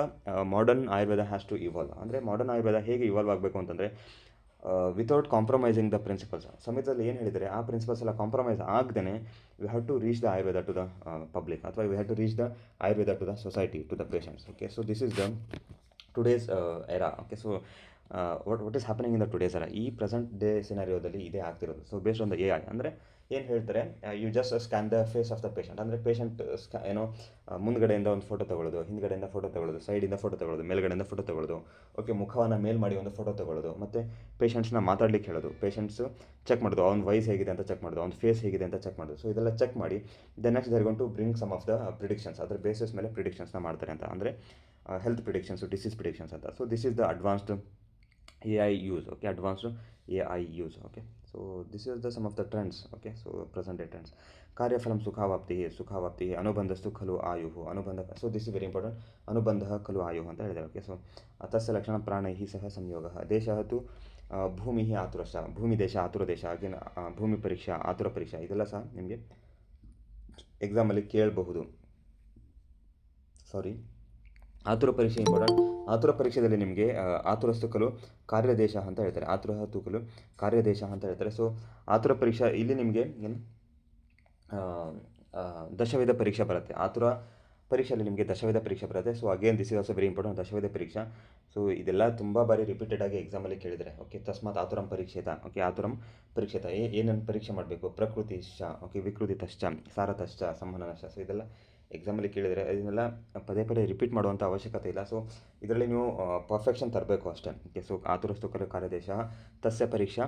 Speaker 2: modern Ayurveda has to evolve. ಅಂದರೆ ಮಾಡರ್ನ್ ಆಯುರ್ವೇದ ಹೇಗೆ ಇವಾಲ್ವ್ ಆಗಬೇಕು ಅಂತಂದರೆ ವಿತೌಟ್ ಕಾಂಪ್ರಮೈಸಿಂಗ್ ದ ಪ್ರಿನ್ಸಿಪಲ್ಸ್. ಸಮಿತಿಯಲ್ಲಿ ಏನು ಹೇಳಿದರೆ ಆ ಪ್ರಿನ್ಸಿಪಲ್ಸ್ ಎಲ್ಲ ಕಾಂಪ್ರಮೈಸ್ ಆಗದೇ we have to reach the Ayurveda to the public, ಅಥವಾ we have to reach the Ayurveda to the society, to the patients. Okay, so this is the today's era. Okay, so what is happening in the today's era, ಈ present day ಸಿನಾರಿಯೋದಲ್ಲಿ ಇದೇ ಆಗ್ತಿರೋದು. So based on the AI ಅಂದರೆ ಏನು ಹೇಳ್ತಾರೆ, you just scan the face of the patient. ಅಂದರೆ patient ಮುಂದ್ಗಡೆಯಿಂದ ಒಂದು ಫೋಟೋ ತೊಗೊಳ್ಳೋದು, ಹಿಂದ್ಗಡೆಯಿಂದ ಫೋಟೋ ತೊಗೊಳ್ಳೋದು, ಸೈಡಿಂದ ಫೋಟೋ ತೊಗೊಳ್ಳೋದು, ಮೇಲ್ಗಡೆಯಿಂದ ಫೋಟೋ ತೊಗೊಳ್ಳೋದು. ಓಕೆ, ಮುಖವನ್ನು ಮೇಲ್ ಮಾಡಿ ಒಂದು ಫೋಟೋ ತೊಗೊಳ್ಳೋದು, ಮತ್ತು ಪೇಷಂಟ್ಸ್ನ ಮಾತಾಡ್ಲಿಕ್ಕೆ ಹೇಳೋದು, ಪೇಷಂಟ್ಸು ಚೆಕ್ ಮಾಡೋದು, ಅವ್ನ ವಾಯ್ಸ್ ಹೇಗಿದೆ ಅಂತ ಚೆಕ್ ಮಾಡೋದು, ಅವ್ನ ಫೇಸ್ ಹೇಗಿದೆ ಅಂತ ಚೆಕ್ ಮಾಡೋದು. ಸೊ ಇದೆಲ್ಲ ಚೆಕ್ ಮಾಡಿ the next they're going to bring some of the predictions. ಅದರ ಬೇಸಿಸ್ ಮೇಲೆ ಪ್ರಿಡಿಕ್ಷನ್ಸ್ನ ಮಾಡ್ತಾರೆ ಅಂತ, ಅಂದರೆ ಹೆಲ್ತ್ ಪ್ರಿಡಿಕ್ಷನ್ಸು, ಡಿಸೀಸ್ ಪ್ರಿಡಿಕ್ಷನ್ಸ್ ಅಂತ. So this is the advanced AI use. Okay, advanced AI use. Okay, so this is the some of the trends. Okay, so present day trends. ಕಾರ್ಯಫಲಂ ಸುಖಾವಾಪ್ತಿ ಅನುಬಂಧಸ್ತು ಖಲು ಆಯುಹು ಅನುಬಂಧ. So this is very important. ಅನುಬಂಧ ಖಲು ಆಯುಹು ಅಂತ ಹೇಳಿದ್ದಾರೆ. Okay, so ತಸ್ಯ ಲಕ್ಷಣ ಪ್ರಾಣೈ ಸಹ ಸಂಯೋಗ. ದೇಶ ತು ಭೂಮಿ ಆತುರಶ್ಚ, ಭೂಮಿ ದೇಶ ಆತುರ ದೇಶ. ಅಗೇನ್ ಭೂಮಿ ಪರೀಕ್ಷಾ, ಆತುರ ಪರೀಕ್ಷಾ, ಇದೆಲ್ಲ ಸಹ ನಿಮಗೆ ಎಕ್ಸಾಮಲ್ಲಿ ಕೇಳಬಹುದು. ಸಾರಿ, ಆತುರ ಪರೀಕ್ಷೆ ಇಂಪಾರ್ಟೆಂಟ್. ಆತುರ ಪರೀಕ್ಷೆಯಲ್ಲಿ ನಿಮಗೆ ಆತುರಸ್ತು ಖಲು ಕಾರ್ಯದೇಶ ಅಂತ ಹೇಳ್ತಾರೆ. ಆತುರಸ್ತು ಖಲು ಕಾರ್ಯದೇಶ ಅಂತ ಹೇಳ್ತಾರೆ. ಸೊ ಆತುರ ಪರೀಕ್ಷಾ ಇಲ್ಲಿ ನಿಮಗೆ ಏನು ದಶವಿಧ ಪರೀಕ್ಷೆ ಬರುತ್ತೆ. ಆತುರ ಪರೀಕ್ಷೆಯಲ್ಲಿ ನಿಮಗೆ ದಶವಿಧ ಪರೀಕ್ಷೆ ಬರುತ್ತೆ. So again this is also very important, dashavidha pariksha. So ಇದೆಲ್ಲ ತುಂಬ ಬಾರಿ ರಿಪೀಟೆಡ್ ಆಗಿ ಎಕ್ಸಾಮಲ್ಲಿ ಕೇಳಿದರೆ. ಓಕೆ, ತಸ್ಮಾತ್ ಆತುರಂ ಪರೀಕ್ಷೇತ. ಓಕೆ, ಆತುರಂ ಪರೀಕ್ಷೇತ ಏನೇನು ಪರೀಕ್ಷೆ ಮಾಡಬೇಕು, ಪ್ರಕೃತಿಶ್ಚ, ಓಕೆ, ವಿಕೃತಿತಶ್ಚ, ಸಾರತಶ್ಚ, ಸಂವಹನಶ್ಚ. ಸೊ ಇದೆಲ್ಲ ಎಕ್ಸಾಮಲ್ಲಿ ಕೇಳಿದರೆ ಇದನ್ನೆಲ್ಲ ಪದೇ ಪದೇ ರಿಪೀಟ್ ಮಾಡುವಂಥ ಅವಶ್ಯಕತೆ ಇಲ್ಲ. ಸೊ ಇದರಲ್ಲಿ ನೀವು ಪರ್ಫೆಕ್ಷನ್ ತರಬೇಕು ಅಷ್ಟೇ. ಓಕೆ, ಸೊ ಆತುರಸ್ತು ಖಲು ಕಾರ್ಯದೇಶ ತಸ್ಯ ಪರೀಕ್ಷಾ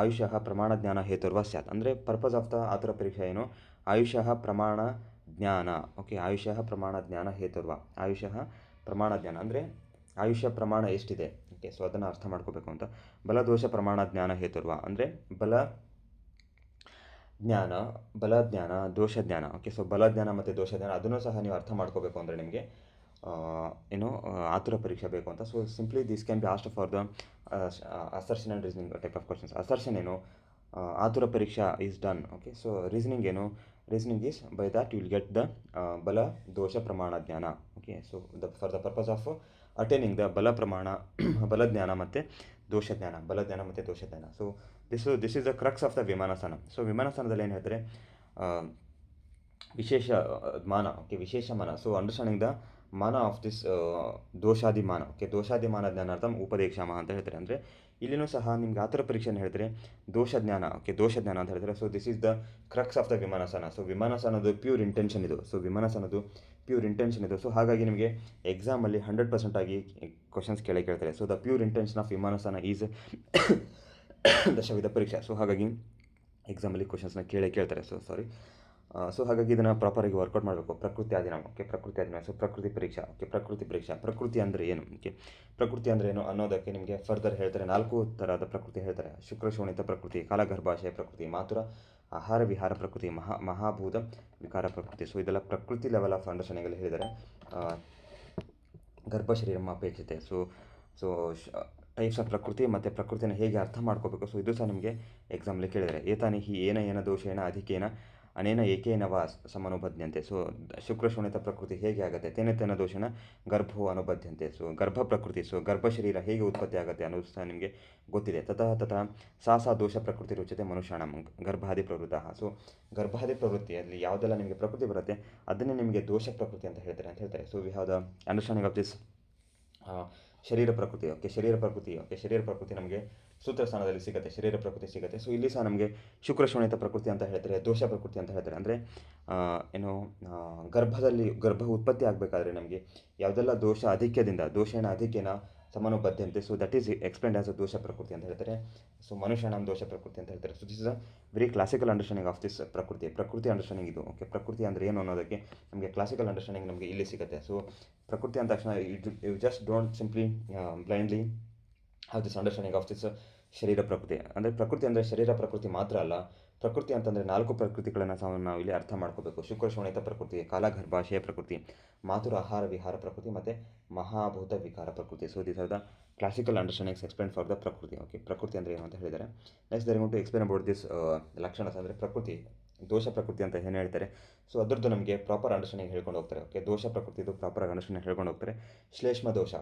Speaker 2: ಆಯುಷಃ ಪ್ರಮಾಣ ಜ್ಞಾನ ಹೇತುರ್ವ ಸ್ಯಾತ್. ಅಂದರೆ ಪರ್ಪಸ್ ಆಫ್ ದ ಆತುರ ಪರೀಕ್ಷೆ ಏನು, ಆಯುಷಃ ಪ್ರಮಾಣ ಜ್ಞಾನ. ಓಕೆ, ಆಯುಷಃ ಪ್ರಮಾಣ ಜ್ಞಾನ ಹೇತುರ್ವ. ಆಯುಷಃ ಪ್ರಮಾಣ ಜ್ಞಾನ ಅಂದರೆ ಆಯುಷ್ಯ ಪ್ರಮಾಣ ಎಷ್ಟಿದೆ. ಓಕೆ, ಸೊ ಅದನ್ನು ಅರ್ಥ ಮಾಡ್ಕೋಬೇಕು ಅಂತ. ಬಲದೋಷ ಪ್ರಮಾಣ ಜ್ಞಾನ ಹೇತುರ್ವ ಅಂದರೆ ಬಲಜ್ಞಾನ ದೋಷಜ್ಞಾನ. ಓಕೆ, ಸೊ ಬಲಜ್ಞಾನ ಮತ್ತು ದೋಷಜ್ಞಾನ ಅದನ್ನು ಸಹ ನೀವು ಅರ್ಥ ಮಾಡ್ಕೋಬೇಕು ಅಂದರೆ ನಿಮಗೆ ಆತುರ ಪರೀಕ್ಷೆ ಬೇಕು ಅಂತ. So simply this can be asked for the assertion and reasoning type of questions. Assertion ಏನು, atura pariksha is done. Okay, so reasoning ಏನು, reasoning is by that you will get the bala dosha pramana jnana. Okay, so for the purpose of attaining the balajnana ಮತ್ತು ದೋಷಜ್ಞಾನ, ಬಲಜ್ಞಾನ ಮತ್ತು ದೋಷಜ್ಞಾನ. So this is the crux of the Vimanasthana. So ವಿಮಾನಸ್ಥಾನದಲ್ಲಿ ಏನು ಹೇಳ್ತಾರೆ, ವಿಶೇಷ ಮಾನ. ಓಕೆ, ವಿಶೇಷ ಮಾನ. ಸೊ ಅಂಡರ್ಸ್ಟ್ಯಾಂಡಿಂಗ್ ದ ಮಾನ ಆಫ್ ದಿಸ್ ದೋಷಾದಿಮಾನ. ಓಕೆ, ದೋಷಾದಿಮಾನ ಜ್ಞಾನಾರ್ಥಂ ಉಪದೇಕ್ಷಾಮ ಅಂತ ಹೇಳ್ತಾರೆ. ಅಂದರೆ ಇಲ್ಲಿನೂ ಸಹ ನಿಮ್ಗೆ ಆತುರ ಪರೀಕ್ಷೆಯನ್ನು ಹೇಳ್ತಾರೆ ದೋಷಜ್ಞಾನ. ಓಕೆ, ದೋಷಜ್ಞಾನ ಅಂತ ಹೇಳ್ತಾರೆ. So this is the crux of the Vimanasthana. So ವಿಮಾನಸ್ಥಾನದ್ದು ಪ್ಯೂರ್ ಇಂಟೆನ್ಷನ್ ಇದು. ಸೊ ವಿಮಾನಸ್ಥಾನದ್ದು ಪ್ಯೂರ್ ಇಂಟೆನ್ಷನ್ ಇದು. ಸೊ ಹಾಗಾಗಿ ನಿಮಗೆ ಎಕ್ಸಾಮಲ್ಲಿ 100% ಆಗಿ ಕ್ವಶನ್ಸ್ ಕೇಳ್ತಾರೆ. So the pure intention of Vimanasthana is dashavidha pariksha. So ಹಾಗಾಗಿ ಎಕ್ಸಾಮಲ್ಲಿ ಕ್ವಶನ್ಸ್ನ ಕೇಳ್ತಾರೆ. ಸೊ ಹಾಗಾಗಿ ಇದನ್ನು ಪ್ರಾಪರಾಗಿ ವರ್ಕೌಟ್ ಮಾಡಬೇಕು. ಪ್ರಕೃತಿ ಆದಿನ. ಓಕೆ, ಪ್ರಕೃತಿ ಆದಿನ. ಸೊ ಪ್ರಕೃತಿ ಪರೀಕ್ಷಾ. ಓಕೆ, ಪ್ರಕೃತಿ ಪರೀಕ್ಷಾ. ಪ್ರಕೃತಿ ಅಂದರೆ ಏನು, ಓಕೆ, ಪ್ರಕೃತಿ ಅಂದರೆ ಏನು ಅನ್ನೋದಕ್ಕೆ ನಿಮಗೆ ಫರ್ದರ್ ಹೇಳ್ತಾರೆ. 4 ಥರದ ಪ್ರಕೃತಿ ಹೇಳ್ತಾರೆ. ಶುಕ್ರಶೋಣಿತ ಪ್ರಕೃತಿ, ಕಾಲಗರ್ಭಾಶಯ ಪ್ರಕೃತಿ, ಮಾತುರ ಆಹಾರ ವಿಹಾರ ಪ್ರಕೃತಿ, ಮಹಾಭೂತ ವಿಕಾರ ಪ್ರಕೃತಿ. ಸೊ ಇದೆಲ್ಲ ಪ್ರಕೃತಿ ಲೆವೆಲ್ ಆಫ್ ಅಂಡರ್ಸ್ಟ್ಯಾಂಡಿಂಗಲ್ಲಿ ಹೇಳಿದ್ದಾರೆ. ಗರ್ಭಶರೀರಂ ಅಪೇಕ್ಷತೆ. ಸೊ ಟೈಪ್ಸ್ ಆಫ್ ಪ್ರಕೃತಿ ಮತ್ತು ಪ್ರಕೃತಿಯನ್ನು ಹೇಗೆ ಅರ್ಥ ಮಾಡ್ಕೋಬೇಕು, ಸೊ ಇದು ಸಹ ನಿಮಗೆ ಎಕ್ಸಾಮಲ್ಲಿ ಕೇಳಿದರೆ. ಏತಾನಿ ಹಿ ಏನ ದೋಷೇನ ಅಧಿಕೇನ ಅನೇನ ಏಕೇನ ವಾ ಸಮನುಬದ್ಧಂತೆ. ಸೊ ಶುಕ್ರ ಶೋಣಿತ ಪ್ರಕೃತಿ ಹೇಗೆ ಆಗುತ್ತೆ, ತೇನ ದೋಷೇನ ಗರ್ಭೋ ಅನುಬದ್ಧಂತೆ. ಸೊ ಗರ್ಭ ಪ್ರಕೃತಿ, ಸೊ ಗರ್ಭ ಶರೀರ ಹೇಗೆ ಉತ್ಪತ್ತಿ ಆಗುತ್ತೆ ಅನ್ನೋದು ಸಹ ನಿಮಗೆ ಗೊತ್ತಿದೆ. ತತಃ ಸಾ ದೋಷ ಪ್ರಕೃತಿ ರುಚತೆ ಮನುಷ್ಯಾಣಂ ಗರ್ಭಾದಿ ಪ್ರವೃತ್ತ. ಸೊ ಗರ್ಭಾದಿ ಪ್ರವೃತ್ತಿಯಲ್ಲಿ ಯಾವುದೆಲ್ಲ ನಿಮಗೆ ಪ್ರಕೃತಿ ಬರುತ್ತೆ ಅದನ್ನೇ ನಿಮಗೆ ದೋಷ ಪ್ರಕೃತಿ ಅಂತ ಹೇಳ್ತಾರೆ. So we have the understanding of this ಶರೀರ ಪ್ರಕೃತಿ. ಶರೀರ ಪ್ರಕೃತಿ ನಮಗೆ ಸೂತ್ರ ಸ್ಥಾನದಲ್ಲಿ ಸಿಗುತ್ತೆ, ಶರೀರ ಪ್ರಕೃತಿ ಸಿಗುತ್ತೆ. ಸೊ ಇಲ್ಲಿ ಸಹ ನಮಗೆ ಶುಕ್ರ ಶೋಣಿತ ಪ್ರಕೃತಿ ಅಂತ ಹೇಳ್ತಾರೆ, ದೋಷ ಪ್ರಕೃತಿ ಅಂತ ಹೇಳ್ತಾರೆ. ಅಂದರೆ ಗರ್ಭ ಉತ್ಪತ್ತಿ ಆಗಬೇಕಾದ್ರೆ ನಮಗೆ ಯಾವುದೆಲ್ಲ ದೋಷೇನ ಅಧಿಕ್ಯನ ಸಮನುಬದ್ಧಂತೆ. So that is explained as a dosha prakriti ಅಂತ ಹೇಳ್ತಾರೆ. ಸೊ ಮನುಷ್ಯನ ದೋಷ ಪ್ರಕೃತಿ ಅಂತ ಹೇಳ್ತಾರೆ. So this is a very classical understanding of this ಪ್ರಕೃತಿ ಅಂಡರ್ಸ್ಟ್ಯಾಂಡಿಂಗ್ ಇದು. ಪ್ರಕೃತಿ ಅಂದರೆ ಏನು ಅನ್ನೋದಕ್ಕೆ ನಮಗೆ ಕ್ಲಾಸಿಕಲ್ ಅಂಡರ್ಸ್ಟ್ಯಾಂಡಿಂಗ್ ನಮಗೆ ಇಲ್ಲಿ ಸಿಗುತ್ತೆ. ಸೊ ಪ್ರಕೃತಿ ಅಂದ ತಕ್ಷಣ you just don't simply blindly have this understanding of this ಶರೀರ ಪ್ರಕೃತಿ. ಅಂದರೆ ಪ್ರಕೃತಿ ಅಂದರೆ ಶರೀರ ಪ್ರಕೃತಿ ಮಾತ್ರ ಅಲ್ಲ, ಪ್ರಕೃತಿ ಅಂತಂದರೆ 4 ಪ್ರಕೃತಿಗಳನ್ನು ಸಹ ನಾವು ಇಲ್ಲಿ ಅರ್ಥ ಮಾಡ್ಕೋಬೇಕು. ಶುಕ್ರ ಶೋಣಿತ ಪ್ರಕೃತಿ, ಕಾಲಗರ್ಭಾಶಯ ಪ್ರಕೃತಿ, ಮಾತೃ ಆಹಾರ ವಿಹಾರ ಪ್ರಕೃತಿ ಮತ್ತು ಮಹಾಭೂತ ವಿಕಾರ ಪ್ರಕೃತಿ. So these are the classical understandings explain for the prakriti. ಪ್ರಕೃತಿ ಅಂದರೆ ಏನು ಅಂತ ಹೇಳಿದ್ದಾರೆ. Next there to explain about this lakshanas. ಅಂದರೆ ಪ್ರಕೃತಿ ದೋಷ ಪ್ರಕೃತಿ ಅಂತ ಏನು ಹೇಳ್ತಾರೆ, ಸೊ ಅದರದ್ದು ನಮಗೆ ಪ್ರಾಪರ್ ಅಂಡರ್ಸ್ಟ್ಯಾಂಡಿಂಗ್ ಹೇಳ್ಕೊಂಡು ಹೋಗ್ತಾರೆ. ದೋಷ ಪ್ರಕೃತಿದು ಪ್ರಾಪರ್ ಅಂಡರ್ಸ್ಟ್ಯಾಂಡಿಂಗ್ ಹೇಳ್ಕೊಂಡು ಹೋಗ್ತಾರೆ. ಶ್ಲೇಷ್ಮ ದೋಷ,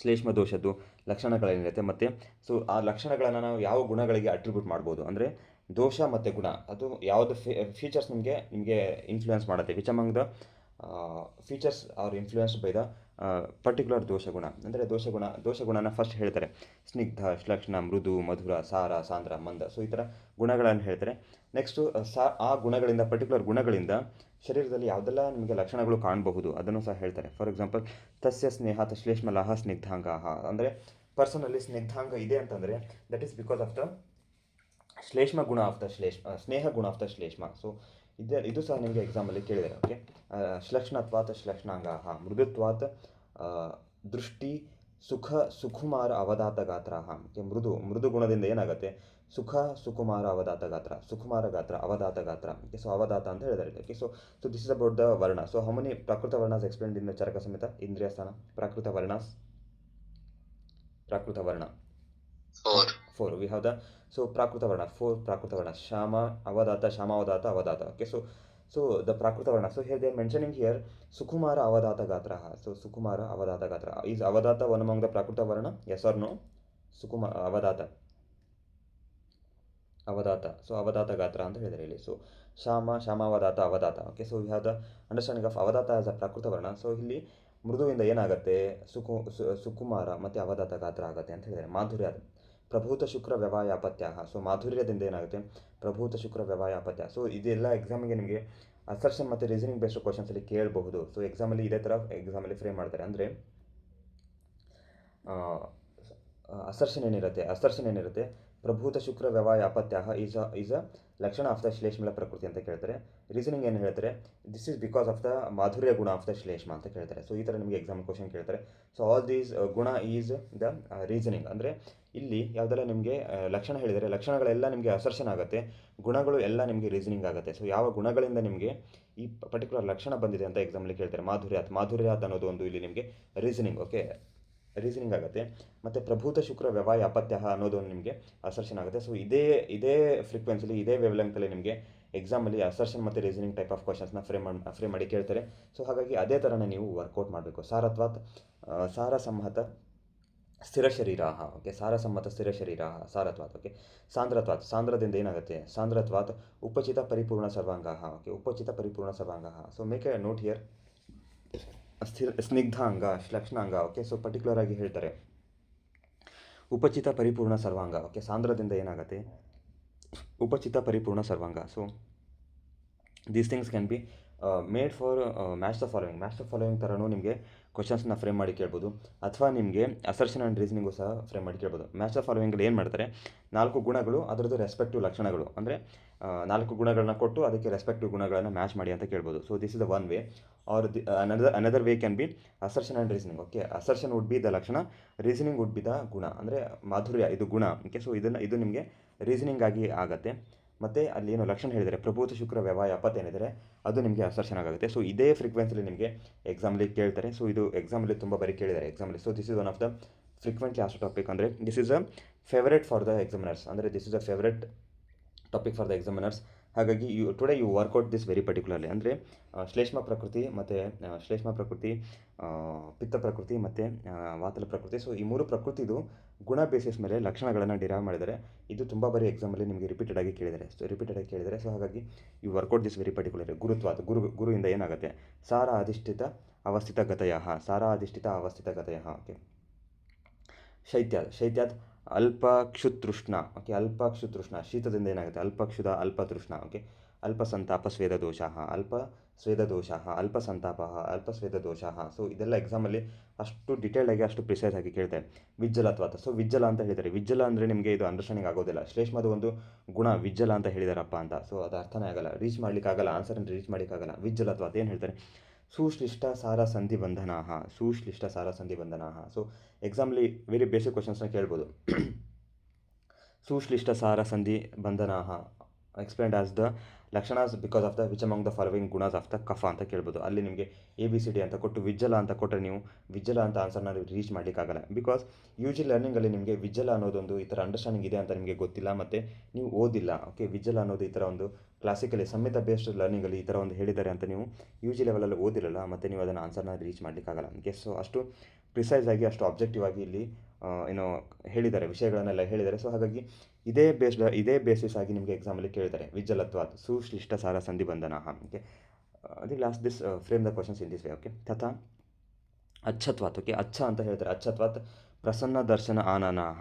Speaker 2: ಶ್ಲೇಷ್ಮ ದೋಷದ್ದು ಲಕ್ಷಣಗಳೇನಿರುತ್ತೆ, ಮತ್ತು ಸೊ ಆ ಲಕ್ಷಣಗಳನ್ನು ನಾವು ಯಾವ ಗುಣಗಳಿಗೆ ಅಟ್ರಿಬ್ಯೂಟ್ ಮಾಡ್ಬೋದು. ಅಂದರೆ ದೋಷ ಮತ್ತು ಗುಣ ಅದು ಯಾವುದು ಫೀಚರ್ಸ್ ನಿಮಗೆ ಇನ್ಫ್ಲೂಯೆನ್ಸ್ ಮಾಡುತ್ತೆ. Which among the features are influenced by the particular doshaguna. ಅಂದರೆ ದೋಷಗುಣನ ಫಸ್ಟ್ ಹೇಳ್ತಾರೆ. ಸ್ನಿಗ್ಧ, ಶ್ಲಕ್ಷಣ, ಮೃದು, ಮಧುರ, ಸಾರ, ಸಾಂದ್ರ, ಮಂದ. ಸೊ ಈ ಥರ ಗುಣಗಳನ್ನು ಹೇಳ್ತಾರೆ. ನೆಕ್ಸ್ಟು ಆ ಗುಣಗಳಿಂದ, ಪರ್ಟಿಕ್ಯುಲರ್ ಗುಣಗಳಿಂದ ಶರೀರದಲ್ಲಿ ಯಾವುದೆಲ್ಲ ನಿಮಗೆ ಲಕ್ಷಣಗಳು ಕಾಣಬಹುದು ಅದನ್ನು ಸಹ ಹೇಳ್ತಾರೆ. ಫಾರ್ ಎಕ್ಸಾಂಪಲ್ ತಸ್ಯ ಸ್ನೇಹ ಶ್ಲೇಷ್ಮಲಹ ಸ್ನಿಗ್ಧಾಂಗ. ಅಂದರೆ ಪರ್ಸನಲ್ಲಿ ಸ್ನಿಗ್ಧಾಂಗ ಇದೆ ಅಂತಂದರೆ that is because of the shleshma guna of the ಸ್ನೇಹ ಗುಣ ಆಫ್ ದ ಶ್ಲೇಷ್ಮ. ಸೊ ಇದು ಸಹ ನಿಮಗೆ ಎಕ್ಸಾಮಲ್ಲಿ ಕೇಳಿದ್ದಾರೆ. ಶ್ಲಕ್ಷಣತ್ವಾತ್ ಶ್ಲಕ್ಷಣಾಂಗ, ಮೃದುತ್ವಾತ್ ದೃಷ್ಟಿ, ಸುಕುಮಾರ ಅವಧಾತ ಗಾತ್ರ. ಮೃದು ಗುಣದಿಂದ ಏನಾಗುತ್ತೆ, ಸುಕುಮಾರ ಅವಧಾತ ಗಾತ್ರ, ಅವಧಾತ ಗಾತ್ರ. ಸೊ ಅವಧಾತ ಅಂತ ಹೇಳಿದ್ದಾರೆ. So this is about the varna. So how many prakrita varnas explained in the Charaka Samhita Indriya ಸ್ಥಾನ? ಪ್ರಾಕೃತ ವರ್ಣ 4. ವಿ ಹ್ಯಾವ್ ದ ಪ್ರಾಕೃತ ವರ್ಣ 4 ಪ್ರಾಕೃತ ವರ್ಣ. ಶ್ಯಾಮ ಅವಧಾತ, ಶ್ಯಾಮಾವಧಾತ, ಅವಧಾತ. So the prakrita varna. So here they are mentioning here sukumara avadhata gatra. So sukumara avadhata gatra is avadhata one among the prakrita varna? Yes or no? ಅವಧಾತ. ಸೊ ಅವಧಾತ ಗಾತ್ರ ಅಂತ ಹೇಳಿದರೆ ಇಲ್ಲಿ. ಸೊ ಶ್ಯಾಮಾವಧಾತ, ಅವಧಾತ. So we have the understanding of avadhata as a prakrita varna. So ಇಲ್ಲಿ ಮೃದುವಿಂದ ಏನಾಗುತ್ತೆ, ಸುಕುಮಾರ ಮತ್ತು ಅವಧಾತ ಗಾತ್ರ ಆಗುತ್ತೆ ಅಂತ ಹೇಳಿದ್ದಾರೆ. ಮಾಧುರ್ಯ, ಪ್ರಭೂತ ಶುಕ್ರ ವ್ಯವಾಯಾಪತ್ಯ. ಸೊ ಮಾಧುರ್ಯದಿಂದ ಏನಾಗುತ್ತೆ, ಪ್ರಭೂತ ಶುಕ್ರ ವ್ಯವಾಯಾಪತ್ಯ. ಸೊ ಇದೆಲ್ಲ ಎಕ್ಸಾಮಿಗೆ ನಿಮಗೆ ಅಸರ್ಷನ್ ಮತ್ತು ರೀಸನಿಂಗ್ ಬೇಸ್ಡ್ ಕ್ವಶನ್ಸಲ್ಲಿ ಕೇಳಬಹುದು. ಸೊ ಎಕ್ಸಾಮಲ್ಲಿ ಇದೇ ಥರ ಎಕ್ಸಾಮಲ್ಲಿ ಫ್ರೇಮ್ ಮಾಡ್ತಾರೆ. ಅಂದರೆ ಅಸರ್ಷನ್ ಏನಿರುತ್ತೆ, ಪ್ರಭೂತ ಶುಕ್ರ ವ್ಯವಾಯಾಪತ್ಯ ಈಸ್ ಅ ಲಕ್ಷಣ ಆಫ್ ದ ಶ್ಲೇಷ್ಮಲ ಪ್ರಕೃತಿ ಅಂತ ಕೇಳ್ತಾರೆ. ರೀಸನಿಂಗ್ ಏನು ಹೇಳ್ತಾರೆ, this is because of the madhurya guna of the ಶ್ಲೇಷ್ಮ ಅಂತ ಕೇಳ್ತಾರೆ. ಸೊ ಈ ಥರ ನಿಮಗೆ ಎಕ್ಸಾಮ್ ಕ್ವಶನ್ ಕೇಳ್ತಾರೆ. ಸೊ ಆಲ್ ದೀಸ್ ಗುಣ ಈಸ್ ದ ರೀಸನಿಂಗ್. ಅಂದರೆ ಇಲ್ಲಿ ಯಾವುದೆಲ್ಲ ನಿಮಗೆ ಲಕ್ಷಣ ಹೇಳಿದರೆ, ಲಕ್ಷಣಗಳೆಲ್ಲ ನಿಮಗೆ ಅಸರ್ಷನ್ ಆಗುತ್ತೆ, ಗುಣಗಳು ಎಲ್ಲ ನಿಮಗೆ ರೀಸನಿಂಗ್ ಆಗುತ್ತೆ. ಸೊ ಯಾವ ಗುಣಗಳಿಂದ ನಿಮಗೆ ಈ ಪರ್ಟಿಕ್ಯುಲರ್ ಲಕ್ಷಣ ಬಂದಿದೆ ಅಂತ ಎಕ್ಸಾಮಲ್ಲಿ ಕೇಳ್ತಾರೆ. ಮಾಧುರ್ಯಾತ್ ಅನ್ನೋದು ಒಂದು ಇಲ್ಲಿ ನಿಮಗೆ ರೀಸನಿಂಗ್ ಆಗುತ್ತೆ. ಮತ್ತು ಪ್ರಭೂತ ಶುಕ್ರ ವ್ಯವಾಯಾಪತ್ಯ ಅನ್ನೋದು ನಿಮಗೆ ಅಸರ್ಷನ್ ಆಗುತ್ತೆ. ಸೊ ಇದೇ ಫ್ರೀಕ್ವೆನ್ಸಿಲಿ, ಇದೇ ವೇವ್ಲೆಂಗ್ತಲ್ಲಿ ನಿಮಗೆ ಎಕ್ಸಾಮಲ್ಲಿ ಅಸರ್ಷನ್ ಮತ್ತು ರೀಸನಿಂಗ್ ಟೈಪ್ ಆಫ್ ಕ್ವಶನ್ಸ್ನ ಫ್ರೇಮ್ ಮಾಡಿ ಕೇಳ್ತಾರೆ. ಸೊ ಹಾಗಾಗಿ ಅದೇ ಥರನೇ ನೀವು ವರ್ಕೌಟ್ ಮಾಡಬೇಕು. ಸಾರಸಂಹತ ಸ್ಥಿರ ಶರೀರ. ಸಾರಸಮ್ಮತ ಸ್ಥಿರ ಶರೀರ. ಸಾರತ್ವಾತ್. ಸಾಂದ್ರತ್ವಾತ್, ಸಾಂದ್ರದಿಂದ ಏನಾಗುತ್ತೆ, ಸಾಂದ್ರತ್ವಾತ್ ಉಪಚಿತ ಪರಿಪೂರ್ಣ ಸರ್ವಾಂಗ. ಉಪಚಿತ ಪರಿಪೂರ್ಣ ಸರ್ವಾಂಗ. So make a note here. ಸ್ನಿಗ್ಧಾಂಗ, ಶ್ಲಕ್ಷಣಾಂಗ. ಸೊ ಪರ್ಟಿಕ್ಯುಲರ್ ಆಗಿ ಹೇಳ್ತಾರೆ ಉಪಚಿತ ಪರಿಪೂರ್ಣ ಸರ್ವಾಂಗ. ಸಾಂದ್ರದಿಂದ ಏನಾಗುತ್ತೆ, ಉಪಚಿತ ಪರಿಪೂರ್ಣ ಸರ್ವಾಂಗ. So these things can be made for match the following ಥರನೂ ನಿಮಗೆ ಕ್ವಶನ್ಸ್ನ ಫ್ರೇಮ್ ಮಾಡಿ ಕೇಳ್ಬೋದು, ಅಥವಾ ನಿಮಗೆ ಅಸರ್ಷನ್ ಆ್ಯಂಡ್ ರೀಸನಿಂಗು ಸಹ ಫ್ರೇಮ್ ಮಾಡಿ ಕೇಳ್ಬೋದು. ಮ್ಯಾಚ್ ದ ಫಾಲೋವಿಂಗಲ್ಲಿ ಏನು ಮಾಡ್ತಾರೆ, 4 ಗುಣಗಳು, ಅದರದ್ದು ರೆಸ್ಪೆಕ್ಟಿವ್ ಲಕ್ಷಣಗಳು. ಅಂದರೆ 4 ಗುಣಗಳನ್ನ ಕೊಟ್ಟು ಅದಕ್ಕೆ ರೆಸ್ಪೆಕ್ಟಿವ್ ಗುಣಗಳನ್ನು ಮ್ಯಾಚ್ ಮಾಡಿ ಅಂತ ಕೇಳ್ಬೋದು. So this is the one way. Or another way can be assertion and reasoning. Assertion would be the ಲಕ್ಷಣ, ರೀಸನಿಂಗ್ ವುಡ್ ಬಿ ದ ಗುಣ. ಅಂದರೆ ಮಾಧುರ್ಯ ಇದು ಗುಣ. ಸೊ ಇದು ನಿಮಗೆ ರೀಸನಿಂಗ್ ಆಗಿ ಆಗುತ್ತೆ. ಮತ್ತು ಅಲ್ಲಿ ಏನು ಲಕ್ಷಣ ಹೇಳಿದರೆ ಪ್ರಭೂತ ಶುಕ್ರ ವ್ಯವಯ ಪತ್ ಏನಿದೆ ಅದು ನಿಮಗೆ ಅಸರ್ಷನ್ ಆಗುತ್ತೆ. ಸೊ ಇದೇ ಫ್ರೀಕ್ವೆನ್ಸಿಲಿ ನಿಮಗೆ ಎಕ್ಸಾಮಲ್ಲಿ ಕೇಳ್ತಾರೆ. ಸೊ ಇದು ಎಕ್ಸಾಮಲ್ಲಿ ತುಂಬ ಬಾರಿ ಕೇಳಿದ್ದಾರೆ ಎಕ್ಸಾಮಲ್ಲಿ. So this is one of the frequently asked topic. ಅಂದರೆ this is a favourite for the examiners, ಅಂದರೆ this is a favourite topic for the examiners. ಹಾಗಾಗಿ today you work out this very particularly. ಅಂದರೆ ಶ್ಲೇಷ್ಮ ಪ್ರಕೃತಿ ಮತ್ತು ಶ್ಲೇಷ್ಮ ಪ್ರಕೃತಿ, ಪಿತ್ತ ಪ್ರಕೃತಿ ಮತ್ತು ವಾತಲ ಪ್ರಕೃತಿ. ಸೊ ಈ ಮೂರು ಪ್ರಕೃತಿದು ಗುಣ ಬೇಸಿಸ್ ಮೇಲೆ ಲಕ್ಷಣಗಳನ್ನು ಡಿರೈವ್ ಮಾಡಿದ್ದಾರೆ. ಇದು ತುಂಬ ಬಾರಿ ಎಕ್ಸಾಮಲ್ಲಿ ನಿಮಗೆ ರಿಪೀಟೆಡ್ ಆಗಿ ಕೇಳಿದ್ದಾರೆ. ಸೊ ಹಾಗಾಗಿ you work out this very particular. ಗುರುತ್ವಾದ ಗುರುವಿಂದ ಏನಾಗುತ್ತೆ, ಸಾರ ಅಧಿಷ್ಠಿತ ಅವಸ್ಥಿತ ಗತಯ. ಓಕೆ. ಶೈತ್ಯಾತ್ ಅಲ್ಪಕ್ಷುತೃಷ್ಣ. ಓಕೆ, ಅಲ್ಪಕ್ಷುತೃಷ್ಣ ಶೀತದಿಂದ ಏನಾಗುತ್ತೆ, ಅಲ್ಪಕ್ಷುದ ಅಲ್ಪತೃಷ್ಣ. ಓಕೆ. ಅಲ್ಪಸಂತಾಪ ಸ್ವೇದದೋಷ, ಅಲ್ಪಸಂತಾಪ ಅಲ್ಪಸ್ವೇದದೋಷ. ಸೊ ಇದೆಲ್ಲ ಎಕ್ಸಾಮಲ್ಲಿ ಅಷ್ಟು ಡಿಟೇಲ್ಡಾಗಿ ಅಷ್ಟು ಪ್ರಿಸೈಸ್ ಆಗಿ ಕೇಳ್ತಾರೆ. ವಿಜ್ಜಲತ್ವಾತ. ಸೊ ವಿಜ್ಜಲ ಅಂತ ಹೇಳಿದ್ದಾರೆ. ವಿಜ್ಜಲ ಅಂದರೆ ನಿಮಗೆ ಇದು ಅಂಡರ್ಸ್ಟ್ಯಾಂಡಿಂಗ್ ಆಗೋದಿಲ್ಲ. ಶ್ಲೇಷ್ಮದ ಒಂದು ಗುಣ ವಿಜ್ಜಲ ಅಂತ ಹೇಳಿದಾರಪ್ಪ ಅಂತ. ಸೊ ಅದು ಅರ್ಥನೇ ಆಗಲ್ಲ, ರೀಚ್ ಮಾಡಲಿಕ್ಕಾಗಲ್ಲ, ಆನ್ಸರನ್ನು ರೀಚ್ ಮಾಡಲಿಕ್ಕಾಗಲ್ಲ. ವಿಜ್ಜಲತ್ವಾತ ಏನು ಹೇಳ್ತಾರೆ, ಸುಶ್ಲಿಷ್ಟ ಸಾರ ಸಂಧಿ ಬಂಧನಾ. ಸೊ ಎಕ್ಸಾಮ್ಲಿ ವೆರಿ ಬೇಸಿಕ್ ಕ್ವಶನ್ಸ್ನ ಕೇಳ್ಬೋದು. ಸುಶ್ಲಿಷ್ಟ ಸಾರ ಸಂಧಿ bandhana explained as the lakshanas because of the which among the following gunas of the kapha ಅಂತ ಕೇಳ್ಬೋದು. ಅಲ್ಲಿ ನಿಮಗೆ ABCD ಅಂತ ಕೊಟ್ಟು ವಿಜ್ಜಲ ಅಂತ ಕೊಟ್ಟರೆ ನೀವು ವಿಜ್ಜಲ ಅಂತ ಆನ್ಸರ್ನ ರೀಚ್ ಮಾಡಲಿಕ್ಕಾಗಲ್ಲ. ಬಿಕಾಸ್ ಯೂಜಿ ಲರ್ನಿಂಗಲ್ಲಿ ನಿಮಗೆ ವಿಜ್ಜಲ ಅನ್ನೋದೊಂದು ಈ ಥರ ಅಂಡರ್ಸ್ಟ್ಯಾಂಡಿಂಗ್ ಇದೆ ಅಂತ ನಿಮಗೆ ಗೊತ್ತಿಲ್ಲ ಮತ್ತು ನೀವು ಓದಿಲ್ಲ. ಓಕೆ, ವಿಜ್ಜಲ ಅನ್ನೋದು ಈ ಥರ ಒಂದು ಕ್ಲಾಸಿಕಲಿ ಸಂಹಿತ ಬೇಸ್ಡ್ ಲರ್ನಿಂಗಲ್ಲಿ ಈ ಥರ ಒಂದು ಹೇಳಿದ್ದಾರೆ ಅಂತ ನೀವು UG ಲೆವೆಲಲ್ಲಿ ಓದಿರಲ್ಲ ಮತ್ತು ನೀವು ಅದನ್ನು ಆನ್ಸರ್ನ ರೀಚ್ ಮಾಡಲಿಕ್ಕಾಗಲ್ಲ. ಓಕೆ. ಸೊ ಅಷ್ಟು ಪ್ರಿಸೈಸ್ ಆಗಿ ಅಷ್ಟು ಆಬ್ಜೆಕ್ಟಿವ್ ಆಗಿ ಇಲ್ಲಿ ಏನೋ ಹೇಳಿದ್ದಾರೆ, ವಿಷಯಗಳನ್ನೆಲ್ಲ ಹೇಳಿದ್ದಾರೆ. ಸೊ ಹಾಗಾಗಿ ಇದೇ ಬೇಸಿಸ್ ಆಗಿ ನಿಮಗೆ ಎಕ್ಸಾಮಲ್ಲಿ ಕೇಳಿದ್ದಾರೆ. ವಿಜ್ಜಲತ್ವಾತ್ ಸುಶ್ಲಿಷ್ಟ ಸಾರ ಸಂಧಿ ಬಂಧನ. Okay. The last this frame the questions in this way. Okay. ತಥಾ ಅಚ್ಛತ್ವಾತ್. ಓಕೆ, ಅಚ್ಛ ಅಂತ ಹೇಳ್ತಾರೆ. ಅಚ್ಛತ್ವಾತ್ ಪ್ರಸನ್ನ ದರ್ಶನ ಆನನಃ.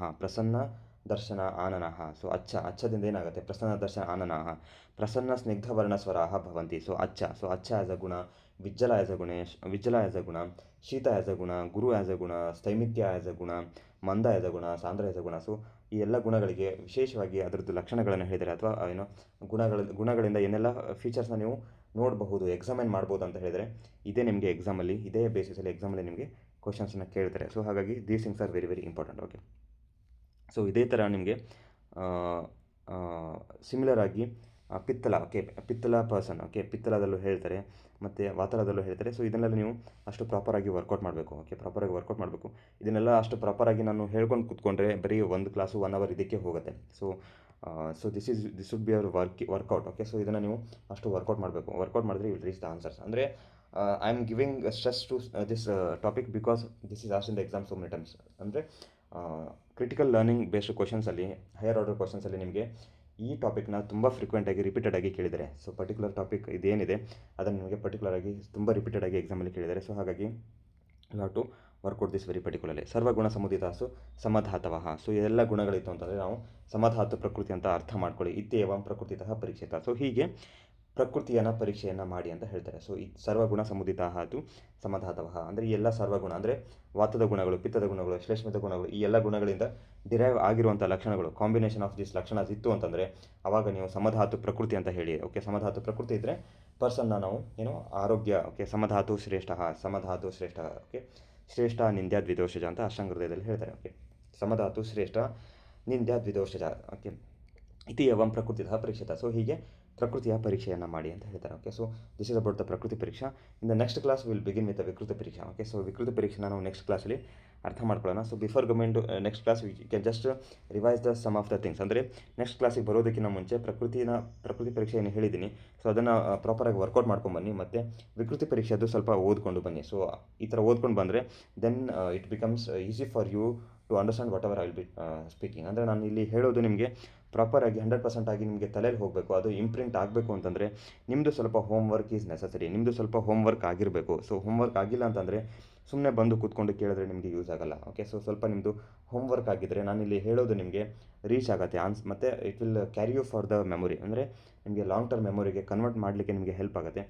Speaker 2: ಸೊ ಅಚ್ಛದಿಂದ ಏನಾಗುತ್ತೆ, ಪ್ರಸನ್ನ ದರ್ಶನ ಆನನಃ. ಪ್ರಸನ್ನ ಸ್ನಿಗ್ಧವರ್ಣ ಸ್ವರಾಹ ಭವಂತಿ. ಸೊ ಅಚ್ಛ ಆ್ಯಸ್ ಅ ಗುಣ, ವಿಜ್ಜಲ ಆ್ಯಸ್ ಅ ಗುಣ, ಶೀತ ಆ್ಯಸ್ ಅ ಗುಣ, ಗುರು ಆ್ಯಸ್ ಅ ಗುಣ, ಸ್ಥೈಮಿತ್ಯ ಆ್ಯಸ್ ಅ ಗುಣ, ಮಂದ ಆ್ಯಸ್ ಅ ಗುಣ, ಸಾಂದ್ರ ಆ್ಯಸ್ ಅ ಗುಣ. ಸೊ ಈ ಎಲ್ಲ ಗುಣಗಳಿಗೆ ವಿಶೇಷವಾಗಿ ಅದರದ್ದು ಲಕ್ಷಣಗಳನ್ನು ಹೇಳಿದರೆ ಅಥವಾ ಏನೋ ಗುಣಗಳಿಂದ ಏನೆಲ್ಲ ಫೀಚರ್ಸ್ನ ನೀವು ನೋಡಬಹುದು, ಎಕ್ಸಾಮೈನ್ ಮಾಡ್ಬೋದು ಅಂತ ಹೇಳಿದರೆ ಇದೇ ನಿಮಗೆ ಎಕ್ಸಾಮಲ್ಲಿ, ಇದೇ ಬೇಸಿಸಲ್ಲಿ ಎಕ್ಸಾಮಲ್ಲಿ ನಿಮಗೆ ಕ್ವಶನ್ಸನ್ನು ಕೇಳ್ತಾರೆ. ಸೊ ಹಾಗಾಗಿ these things are very very important. Okay. So ಇದೇ ಥರ ನಿಮಗೆ ಸಿಮಿಲರ್ ಆಗಿ ಪಿತ್ತಲ. Okay, pittala person. ಓಕೆ, ಪಿತ್ತಲದಲ್ಲೂ ಹೇಳ್ತಾರೆ ಮತ್ತು ವಾತಲದಲ್ಲೂ ಹೇಳ್ತಾರೆ. ಸೊ ಇದನ್ನೆಲ್ಲ ನೀವು ಅಷ್ಟು ಪ್ರಾಪರಾಗಿ ವರ್ಕೌಟ್ ಮಾಡಬೇಕು. ಓಕೆ, ಪ್ರಾಪರಾಗಿ ವರ್ಕೌಟ್ ಮಾಡಬೇಕು. ಇದನ್ನೆಲ್ಲ ಅಷ್ಟು ಪ್ರಾಪರಾಗಿ ನಾನು ಹೇಳ್ಕೊಂಡು ಕೂತ್ಕೊಂಡ್ರೆ ಬರೀ ಒಂದು ಕ್ಲಾಸು 1 ಅವರ್ ಇದಕ್ಕೆ ಹೋಗುತ್ತೆ. So this should be our workout. Okay. So ಇದನ್ನು ನೀವು ಅಷ್ಟು ವರ್ಕೌಟ್ ಮಾಡಬೇಕು. ವರ್ಕೌಟ್ ಮಾಡಿದ್ರೆ ವಿಲ್ ರೀಚ್ ದ ಆನ್ಸರ್ಸ್. ಅಂದರೆ I am giving stress to this topic because this is asked in the exam so many times. ಅಂದರೆ critical learning based ಕ್ವಶನ್ಸಲ್ಲಿ, higher order ಕ್ವಶನ್ಸಲ್ಲಿ ನಿಮಗೆ ಈ ಟಾಪಿಕ್ನ ತುಂಬ ಫ್ರೀಕ್ವೆಂಟಾಗಿ ರಿಪೀಟೆಡ್ ಆಗಿ ಕೇಳಿದ್ದಾರೆ. ಸೊ ಪರ್ಟಿಕ್ಯುಲರ್ ಟಾಪಿಕ್ ಇದೇನಿದೆ ಅದನ್ನು ನಿಮಗೆ ಪರ್ಟಿಕ್ಯುಲರ್ ಆಗಿ ತುಂಬ ರಿಪೀಟೆಡ್ ಆಗಿ ಎಕ್ಸಾಮಲ್ಲಿ ಕೇಳಿದ್ದಾರೆ. ಸೊ ಹಾಗಾಗಿ you have to work out this very particularly. ಸರ್ವಗುಣ ಸಮುದಿತಾಸು ಸಮಧಾತವಃ. ಸೊ ಎಲ್ಲ ಗುಣಗಳಿತ್ತು ಅಂತಂದರೆ ನಾವು ಸಮಧಾತು ಪ್ರಕೃತಿ ಅಂತ ಅರ್ಥ ಮಾಡ್ಕೊಳ್ಳಿ. ಇತ್ಯೇವಂ ಪ್ರಕೃತಿತಃ ಪರೀಕ್ಷಿತ. ಸೊ ಹೀಗೆ ಪ್ರಕೃತಿಯನ್ನು ಪರೀಕ್ಷೆಯನ್ನು ಮಾಡಿ ಅಂತ ಹೇಳ್ತಾರೆ. ಸೊ ಈ ಸರ್ವಗುಣ ಸಮುದಿತಾಹತು ಸಮಧಾತವಃ ಅಂದರೆ ಈ ಎಲ್ಲ ಸರ್ವಗುಣ ಅಂದರೆ ವಾತದ ಗುಣಗಳು, ಪಿತ್ತದ ಗುಣಗಳು, ಶ್ಲೇಷ್ಮದ ಗುಣಗಳು, ಈ ಎಲ್ಲ ಗುಣಗಳಿಂದ ಡಿರೈವ್ ಆಗಿರುವಂಥ ಲಕ್ಷಣಗಳು, ಕಾಂಬಿನೇಷನ್ ಆಫ್ ದಿಸ್ ಲಕ್ಷಣಸ್ ಇತ್ತು ಅಂತಂದರೆ ಆವಾಗ ನೀವು ಸಮಧಾತು ಪ್ರಕೃತಿ ಅಂತ ಹೇಳಿ. ಓಕೆ, ಸಮಧಾತು ಪ್ರಕೃತಿ ಇದ್ದರೆ ಪರ್ಸನ್ನ ನಾವು ಆರೋಗ್ಯ. ಓಕೆ, ಸಮಧಾತು ಶ್ರೇಷ್ಠ. ಓಕೆ, ಶ್ರೇಷ್ಠ ನಿಂದ್ಯ ದ್ವಿದೋಷಜ ಅಂತ ಅಷ್ಟಾಂಗ ಹೇಳ್ತಾರೆ. ಓಕೆ, ಸಮಧಾತು ಶ್ರೇಷ್ಠ ನಿಂದ್ಯ ದ್ವಿದೋಷಜ. ಓಕೆ, ಇತಿ ಏವಂ ಪ್ರಕೃತಿತಃ ಪರೀಕ್ಷಿತ. ಸೊ ಹೀಗೆ ಪ್ರಕೃತಿಯ ಪರೀಕ್ಷೆಯನ್ನು ಮಾಡಿ ಅಂತ ಹೇಳ್ತಾರೆ. Okay. So this is about the ಪ್ರಕೃತಿ ಪರೀಕ್ಷಾ. In the next class will begin with the ವಿಕೃತ ಪರೀಕ್ಷಾ. ಓಕೆ. ಸೊ ವಿಕೃತ ಪರೀಕ್ಷೆನ ನಾವು ನೆಕ್ಸ್ಟ್ ಕ್ಲಾಸಲ್ಲಿ ಅರ್ಥ ಮಾಡ್ಕೊಳ್ಳೋಣ. So before comment next class we can just revise the some of the things. ಅಂದರೆ ನೆಕ್ಸ್ಟ್ ಕ್ಲಾಸಿಗೆ ಬರೋದಕ್ಕಿಂತ ಮುಂಚೆ ಪ್ರಕೃತಿ ಪರೀಕ್ಷೆ ಏನು ಹೇಳಿದ್ದೀನಿ, ಸೊ ಅದನ್ನು ಪ್ರಾಪರಾಗಿ ವರ್ಕೌಟ್ ಮಾಡ್ಕೊಂಡ್ಬನ್ನಿ. ಮತ್ತು ವಿಕೃತಿ ಪರೀಕ್ಷೆ ಅದು ಸ್ವಲ್ಪ ಓದ್ಕೊಂಡು ಬನ್ನಿ. ಸೊ ಈ ಥರ ಓದ್ಕೊಂಡು ಬಂದರೆ then it becomes easy for you to understand whatever I will be speaking. ಅಂದರೆ ನಾನು ಇಲ್ಲಿ ಹೇಳೋದು ನಿಮಗೆ ಪ್ರಾಪರಾಗಿ 100% ಆಗಿ ನಿಮಗೆ ತಲೆಯಲ್ಲಿ ಹೋಗಬೇಕು, ಅದು ಇಂಪ್ರಿಂಟ್ ಆಗಬೇಕು ಅಂತಂದರೆ ನಿಮ್ಮದು ಸ್ವಲ್ಪ ಹೋಮ್ ವರ್ಕ್ ಈಸ್ ನೆಸಸರಿ. ನಿಮ್ಮದು ಸ್ವಲ್ಪ ಹೋಮ್ ವರ್ಕ್ ಆಗಿರಬೇಕು. ಸೊ ಹೋಮ್ ವರ್ಕ್ ಆಗಿಲ್ಲ ಅಂತಂದರೆ ಸುಮ್ಮನೆ ಬಂದು ಕೂತ್ಕೊಂಡು ಕೇಳಿದ್ರೆ ನಿಮಗೆ ಯೂಸ್ ಆಗೋಲ್ಲ. ಓಕೆ. ಸೊ ಸ್ವಲ್ಪ ನಿಮ್ಮದು ಹೋಮ್ ವರ್ಕ್ ಆಗಿದ್ದರೆ ನಾನಿಲ್ಲಿ ಹೇಳೋದು ನಿಮಗೆ ರೀಚ್ ಆಗುತ್ತೆ ಮತ್ತು it will carry you for the memory. ಅಂದರೆ ನಿಮಗೆ ಲಾಂಗ್ ಟರ್ಮ್ ಮೆಮೊರಿಗೆ ಕನ್ವರ್ಟ್ ಮಾಡಲಿಕ್ಕೆ ನಿಮಗೆ ಹೆಲ್ಪ್ ಆಗುತ್ತೆ.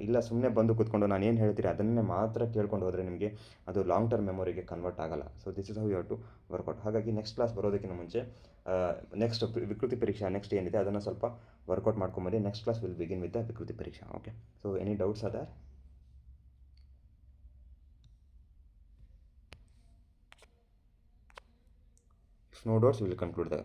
Speaker 2: ಇಲ್ಲ ಸುಮ್ಮನೆ ಬಂದು ಕೂತ್ಕೊಂಡು ನಾನು ಏನು ಹೇಳ್ತೀರಿ ಅದನ್ನೇ ಮಾತ್ರ ಕೇಳ್ಕೊಂಡು ಹೋದರೆ ನಿಮಗೆ ಅದು ಲಾಂಗ್ ಟರ್ಮ್ ಮೆಮೊರಿಗೆ ಕನ್ವರ್ಟ್ ಆಗಲ್ಲ. So this is how you have to work out. ಹಾಗಾಗಿ ನೆಕ್ಸ್ಟ್ ಕ್ಲಾಸ್ ಬರೋದಕ್ಕಿಂತ ಮುಂಚೆ ನೆಕ್ಸ್ಟ್ ವಿಕೃತಿ ಪರೀಕ್ಷಾ ನೆಕ್ಸ್ಟ್ ಏನಿದೆ ಅದನ್ನು ಸ್ವಲ್ಪ ವರ್ಕೌಟ್ ಮಾಡ್ಕೊಂಬಂದು next class will begin with the vikriti pariksha. Okay. So any doubts are there? If no doubts, we will conclude the